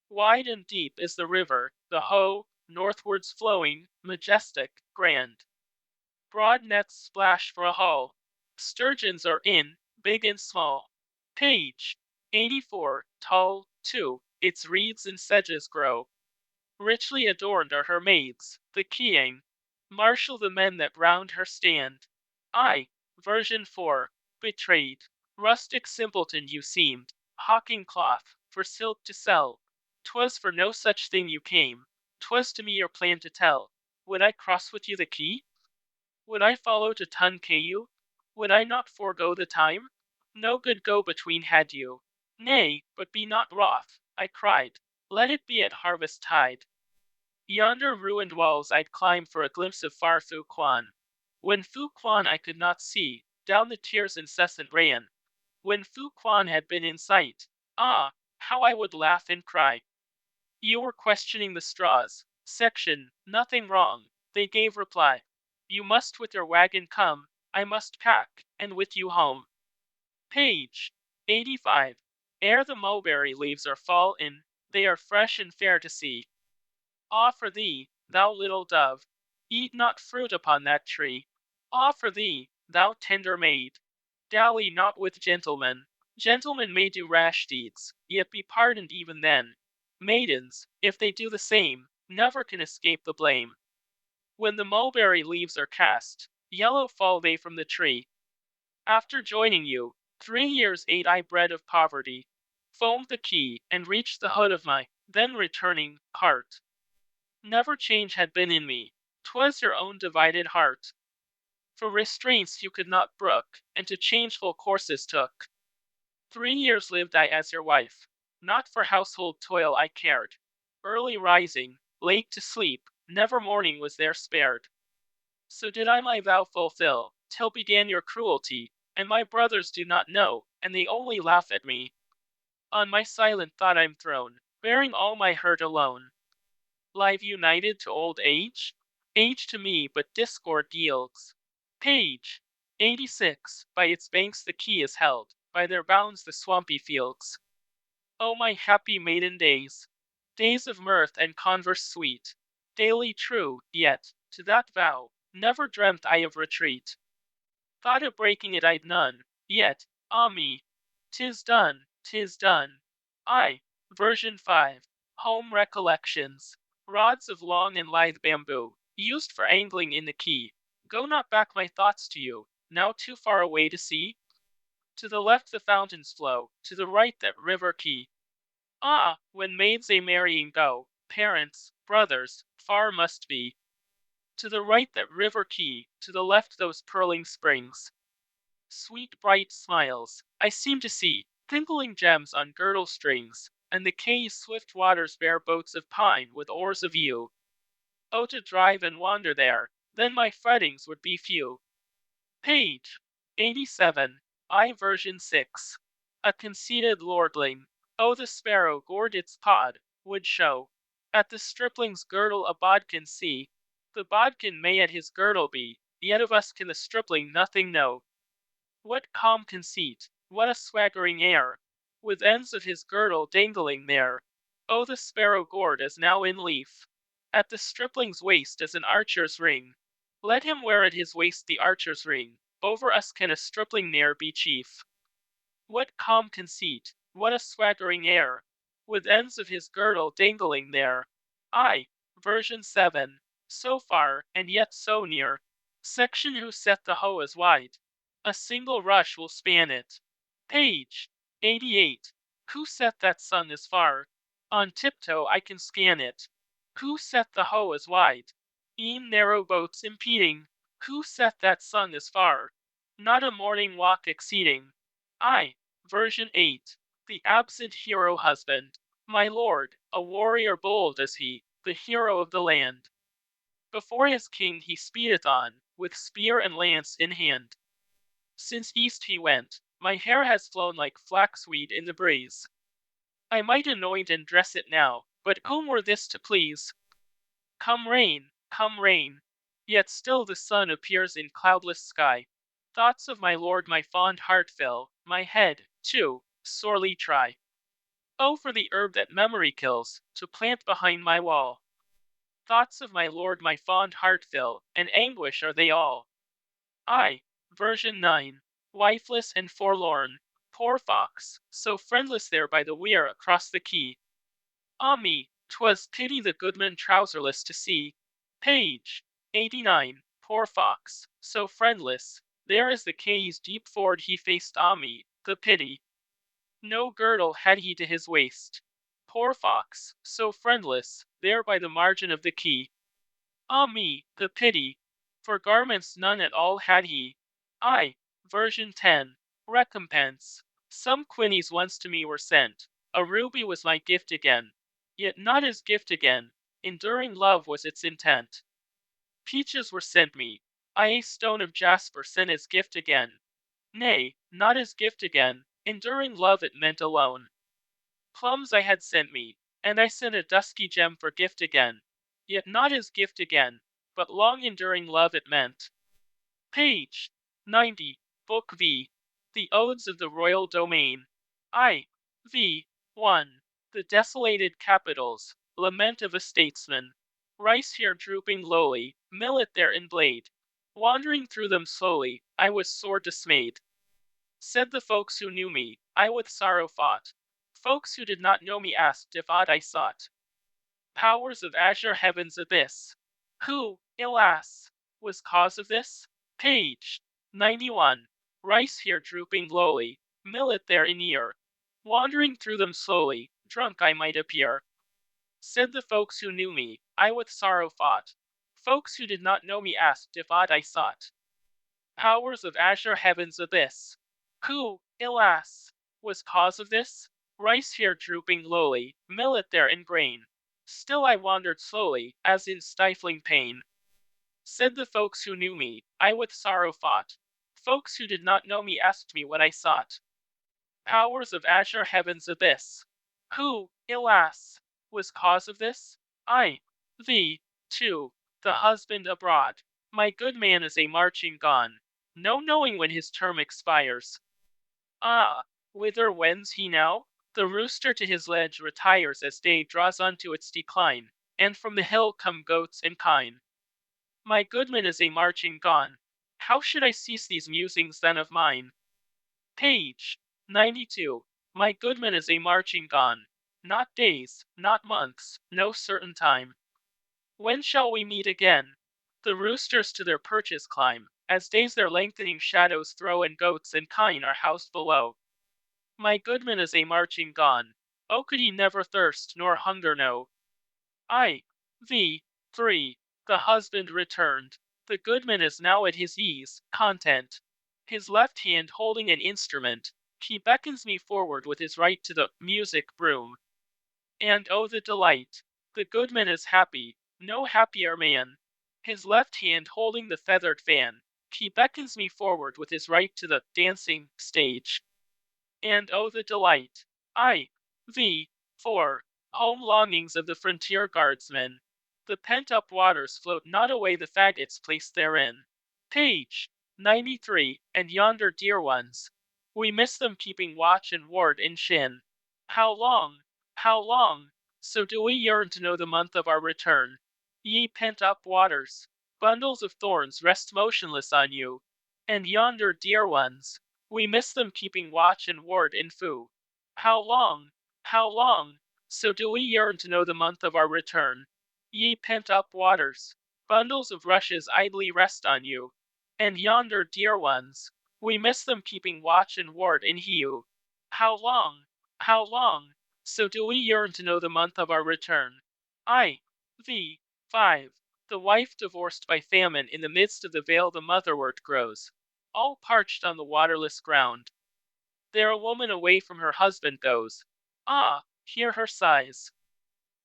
Wide and deep is the river, the Ho, northwards flowing, majestic, grand. Broad nets splash for a haul. Sturgeons are in, big and small. Page 84. Tall, too, its reeds and sedges grow. Richly adorned are her maids, the Shi-Jing. Marshal the men that round her stand. I. Version 4. Betrayed. Rustic simpleton you seemed, hawking cloth, for silk to sell. 'Twas for no such thing you came. 'Twas to me your plan to tell. Would I cross with you the key? Would I follow to Tun you? Would I not forego the time? No good go between had you. Nay, but be not wroth, I cried. Let it be at harvest tide. Yonder ruined walls I'd climb for a glimpse of far Fu Quan. When Fu Quan I could not see, down the tears incessant ran. When Fu Quan had been in sight, ah, how I would laugh and cry. You were questioning the straws. Section, nothing wrong. They gave reply. You must with your wagon come, I must pack, and with you home. Page 85. Ere the mulberry leaves are fall in, they are fresh and fair to see. Ah for thee, thou little dove, eat not fruit upon that tree. Ah for thee, thou tender maid, dally not with gentlemen. Gentlemen may do rash deeds, yet be pardoned even then. Maidens, if they do the same, never can escape the blame. When the mulberry leaves are cast, yellow fall they from the tree. After joining you, 3 years ate I bread of poverty, foamed the key, and reached the hood of my, then returning, heart. Never change had been in me, 'twas your own divided heart. For restraints you could not brook, and to changeful courses took. 3 years lived I as your wife, not for household toil I cared. Early rising, late to sleep, never morning was there spared. So did I my vow fulfill, till began your cruelty, and my brothers do not know, and they only laugh at me. On my silent thought I'm thrown, bearing all my hurt alone. Live united to old age? Age to me but discord yields. Page 86. By its banks the key is held, by their bounds the swampy fields. O my happy maiden days! Days of mirth and converse sweet, daily true, yet, to that vow, never dreamt I of retreat. Thought of breaking it I'd none, Yet, ah me, 'tis done, 'tis done. I, version 5, home recollections. Rods of long and lithe bamboo, used for angling in the key. Go not back my thoughts to you, now too far away to see. To the left the fountains flow, to the right that river key. Ah, when maids a marrying go, parents, brothers, far must be. To the right that river key, to the left those purling springs. Sweet bright smiles, I seem to see, tinkling gems on girdle strings, and the quay's swift waters bear boats of pine with oars of yew. Oh, to drive and wander there, then my frettings would be few. Page 87, I version 6. A conceited lordling, oh the sparrow gored its pod, would show. At the stripling's girdle a bodkin see, the bodkin may at his girdle be, yet of us can the stripling nothing know. What calm conceit, what a swaggering air, with ends of his girdle dangling there. Oh the sparrow gored as now in leaf, at the stripling's waist as an archer's ring. Let him wear at his waist the archer's ring, over us can a stripling ne'er be chief. What calm conceit, what a swaggering air, with ends of his girdle dangling there. I, version 7, so far, and yet so near. Section who set the hoe as wide. A single rush will span it. Page 88. Who set that sun as far? On tiptoe I can scan it. Who set the hoe as wide? E'en narrow boats impeding. Who set that sun as far? Not a morning walk exceeding. I, version 8. The absent hero husband. My lord, a warrior bold is he, the hero of the land. Before his king he speedeth on, with spear and lance in hand. Since east he went, my hair has flown like flaxweed in the breeze. I might anoint and dress it now, but whom were this to please? Come rain, yet still the sun appears in cloudless sky. Thoughts of my lord my fond heart fill, my head, too, sorely try. Oh, for the herb that memory kills, to plant behind my wall. Thoughts of my lord my fond heart fill, and anguish are they all. I, version 9, wifeless and forlorn, poor fox, so friendless there by the weir across the quay. Ah me, 'twas pity the goodman trouserless to see. Page 89, poor fox, so friendless, there is the quay's deep ford he faced. Ah me, the pity. No girdle had he to his waist. Poor fox, so friendless, there by the margin of the quay. Ah me, the pity! For garments none at all had he. I, version 10, recompense. Some quinnies once to me were sent. A ruby was my gift again. Yet not as gift again. Enduring love was its intent. Peaches were sent me. I a stone of jasper sent as gift again. Nay, not as gift again. Enduring love it meant alone. Plums I had sent me, and I sent a dusky gem for gift again. Yet not as gift again, but long enduring love it meant. Page 90, Book V. The Odes of the Royal Domain. I. V. 1. The desolated capitals. Lament of a statesman. Rice here drooping lowly, millet there in blade. Wandering through them slowly, I was sore dismayed. Said the folks who knew me, I with sorrow fought. Folks who did not know me asked if aught I sought. Powers of azure heaven's abyss. Who, alas, was cause of this? Page 91. Rice here drooping lowly, millet there in ear. Wandering through them slowly, drunk I might appear. Said the folks who knew me, I with sorrow fought. Folks who did not know me asked if aught I sought. Powers of azure heaven's abyss. Who, alas, was cause of this? Rice here drooping lowly, millet there in grain. Still I wandered slowly, as in stifling pain. Said the folks who knew me, I with sorrow fought. Folks who did not know me asked me what I sought. Powers of azure heaven's abyss. Who, alas, was cause of this? I, thee, too, the husband abroad. My good man is a marching gone. No knowing when his term expires. Ah, whither wends he now? The rooster to his ledge retires as day draws on to its decline, and from the hill come goats and kine. My goodman is a marching gone. How should I cease these musings then of mine? Page 92. My goodman is a marching gone. Not days, not months, no certain time. When shall we meet again? The roosters to their perches climb, as days their lengthening shadows throw, and goats and kine are housed below. My goodman is a marching gone. Oh, could he never thirst nor hunger know? I. V. 3. The husband returned. The goodman is now at his ease, content. His left hand holding an instrument, he beckons me forward with his right to the music broom. And oh, the delight! The goodman is happy, no happier man. His left hand holding the feathered fan, he beckons me forward with his right to the dancing stage. And oh, the delight! I. V. 4. Home longings of the frontier guardsmen. The pent up waters float not away the faggots placed therein. Page 93. And yonder dear ones. We miss them keeping watch and ward in Shin. How long? How long? So do we yearn to know the month of our return. Ye pent up waters, bundles of thorns rest motionless on you. And yonder dear ones. We miss them keeping watch and ward in Fu. How long? How long? So do we yearn to know the month of our return. Ye pent up waters, bundles of rushes idly rest on you. And yonder dear ones, we miss them keeping watch and ward in Hiu. How long? How long? So do we yearn to know the month of our return. I. V. 5. The wife divorced by famine in the midst of the vale the motherwort grows, all parched on the waterless ground. There a woman away from her husband goes. Ah, hear her sighs.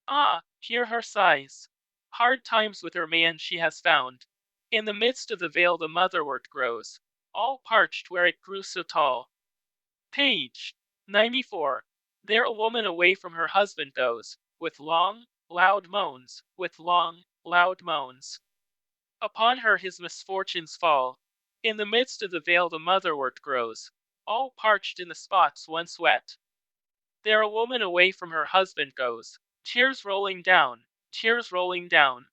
Ah, hear her sighs. Hard times with her man she has found. In the midst of the vale the motherwort grows, all parched where it grew so tall. Page 94. There a woman away from her husband goes, with long, loud moans, with long, loud moans. Upon her his misfortunes fall. In the midst of the vale the motherwort grows, all parched in the spots once wet. There a woman away from her husband goes, tears rolling down, tears rolling down.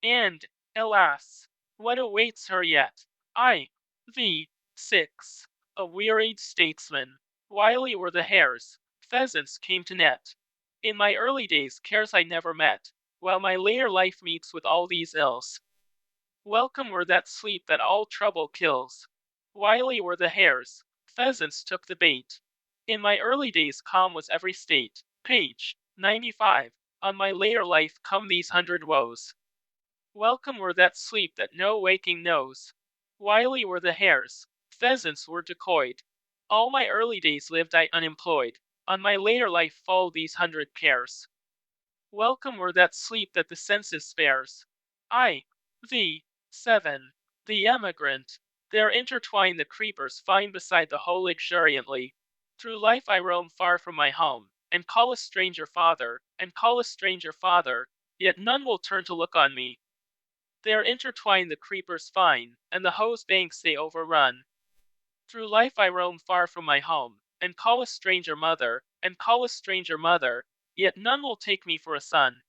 And, alas, what awaits her yet? I. V. 6. A wearied statesman. Wily were the hares, pheasants came to net. In my early days cares I never met, while my later life meets with all these ills. Welcome were that sleep that all trouble kills. Wily were the hares, pheasants took the bait. In my early days calm was every state. Page 95. On my later life come these 100 woes. Welcome were that sleep that no waking knows. Wily were the hares, pheasants were decoyed. All my early days lived I unemployed. On my later life fall these 100 cares. Welcome were that sleep that the senses spares. I. V. 7. The emigrant. There intertwine the creepers fine beside the hoe luxuriantly. Through life I roam far from my home, and call a stranger father, and call a stranger father, yet none will turn to look on me. There intertwine the creepers fine, and the hoe's banks they overrun. Through life I roam far from my home, and call a stranger mother, and call a stranger mother, yet none will take me for a son.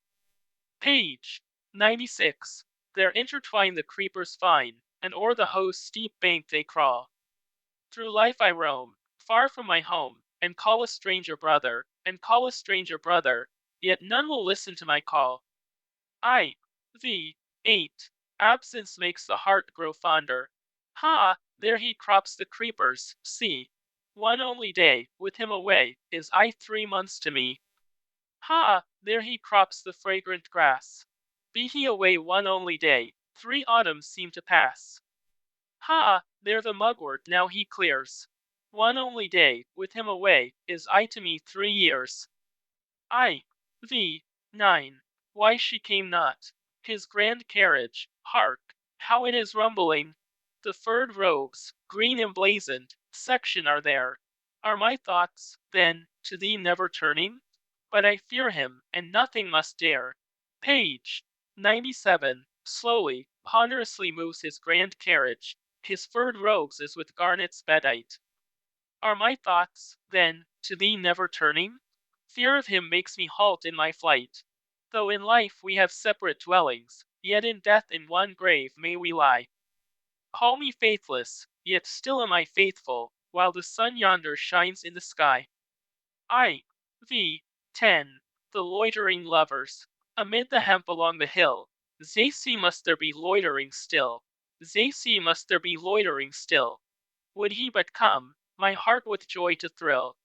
Page 96. There intertwine the creepers fine, and o'er the hoe's steep bank they crawl. Through life I roam, far from my home, and call a stranger brother, and call a stranger brother, yet none will listen to my call. I. V. 8. Absence makes the heart grow fonder. Ha! There he crops the creepers, see. One only day, with him away, is I 3 months to me. Ha! There he crops the fragrant grass. Be he away one only day, 3 autumns seem to pass. Ha! There the mugwort now he clears. One only day, with him away, is I to me 3 years. I. V. 9. Why she came not. His grand carriage, hark, how it is rumbling. The furred robes, green emblazoned, section are there. Are my thoughts, then, to thee never turning? But I fear him, and nothing must dare. Page 97. Slowly, ponderously moves his grand carriage. His furred robes is with garnets bedight. Are my thoughts, then, to thee never turning? Fear of him makes me halt in my flight. Though in life we have separate dwellings, yet in death in one grave may we lie. Call me faithless, yet still am I faithful. while the sun yonder shines in the sky. IV. 10. The loitering lovers. Amid the hemp along the hill, they see must there be loitering still. They see must there be loitering still. Would he but come, my heart with joy to thrill.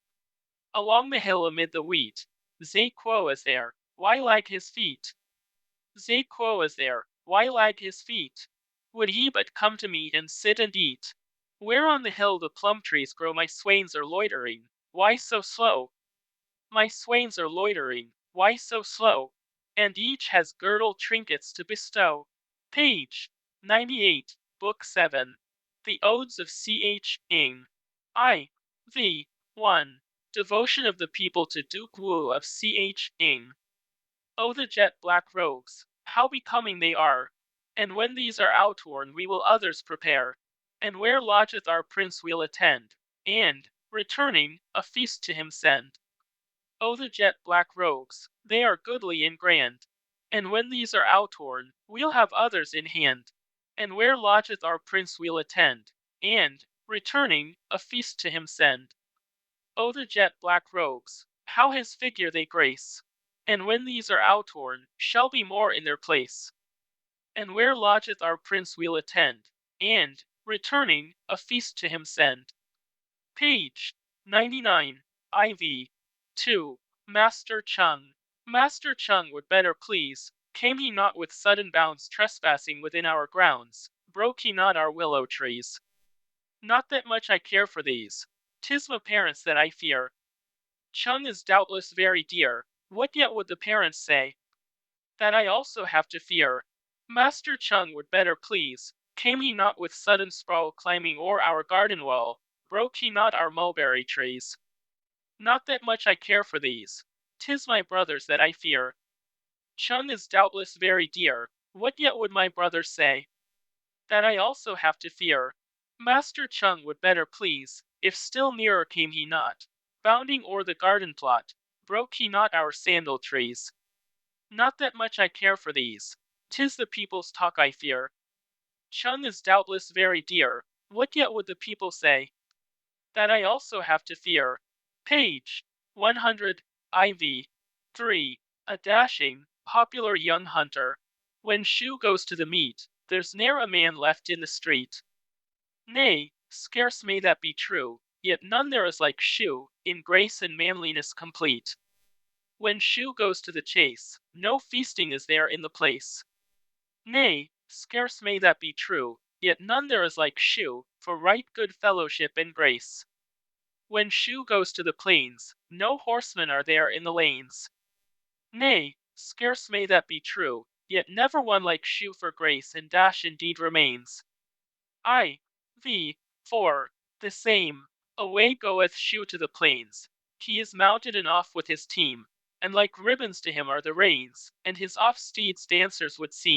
Along the hill amid the wheat, they quo is there, why lag his feet? They quo is there, why lag his feet? Would he but come to me and sit and eat? Where on the hill the plum trees grow, my swains are loitering, why so slow? My swains are loitering, why so slow? And each has girdle trinkets to bestow. Page 98, Book 7. The Odes of Shi-Jing. IV. 1. Devotion of the people to Duke Wu of Shi-Jing. Oh, the jet black robes, how becoming they are! And when these are outworn, we will others prepare. And where lodgeth our prince we'll attend, and, returning, a feast to him send. Oh, the jet black robes, they are goodly and grand. And when these are outworn, we'll have others in hand. And where lodgeth our prince we'll attend, and, returning, a feast to him send. Oh, the jet black robes, how his figure they grace! And when these are outworn, shall be more in their place. And where lodgeth our prince we'll attend, and, returning, a feast to him send. Page 99, IV. 2. Master Shang. Master Shang would better please, came he not with sudden bounds trespassing within our grounds, broke he not our willow trees. Not that much I care for these, 'tis my parents that I fear. Shang is doubtless very dear, what yet would the parents say? That I also have to fear. Master Shang would better please, came he not with sudden sprawl climbing o'er our garden wall, broke he not our mulberry trees. Not that much I care for these, 'tis my brothers that I fear. Shang is doubtless very dear, what yet would my brothers say? That I also have to fear. Master Shang would better please, if still nearer came he not, bounding o'er the garden plot, broke he not our sandal trees. Not that much I care for these, 'tis the people's talk I fear. Shang is doubtless very dear, what yet would the people say? That I also have to fear. Page 100, IV. 3. A dashing, popular young hunter. When Shu goes to the meet, there's ne'er a man left in the street. Nay, scarce may that be true, yet none there is like Shu, in grace and manliness complete. When Shu goes to the chase, no feasting is there in the place. Nay, scarce may that be true, yet none there is like Shu, for right good fellowship and grace. When Shu goes to the plains, no horsemen are there in the lanes. Nay, scarce may that be true, yet never one like Shu for grace and dash indeed remains. IV. 4. The same. Away goeth Shu to the plains. He is mounted and off with his team, and like ribbons to him are the reins, and his off steeds dancers would seem.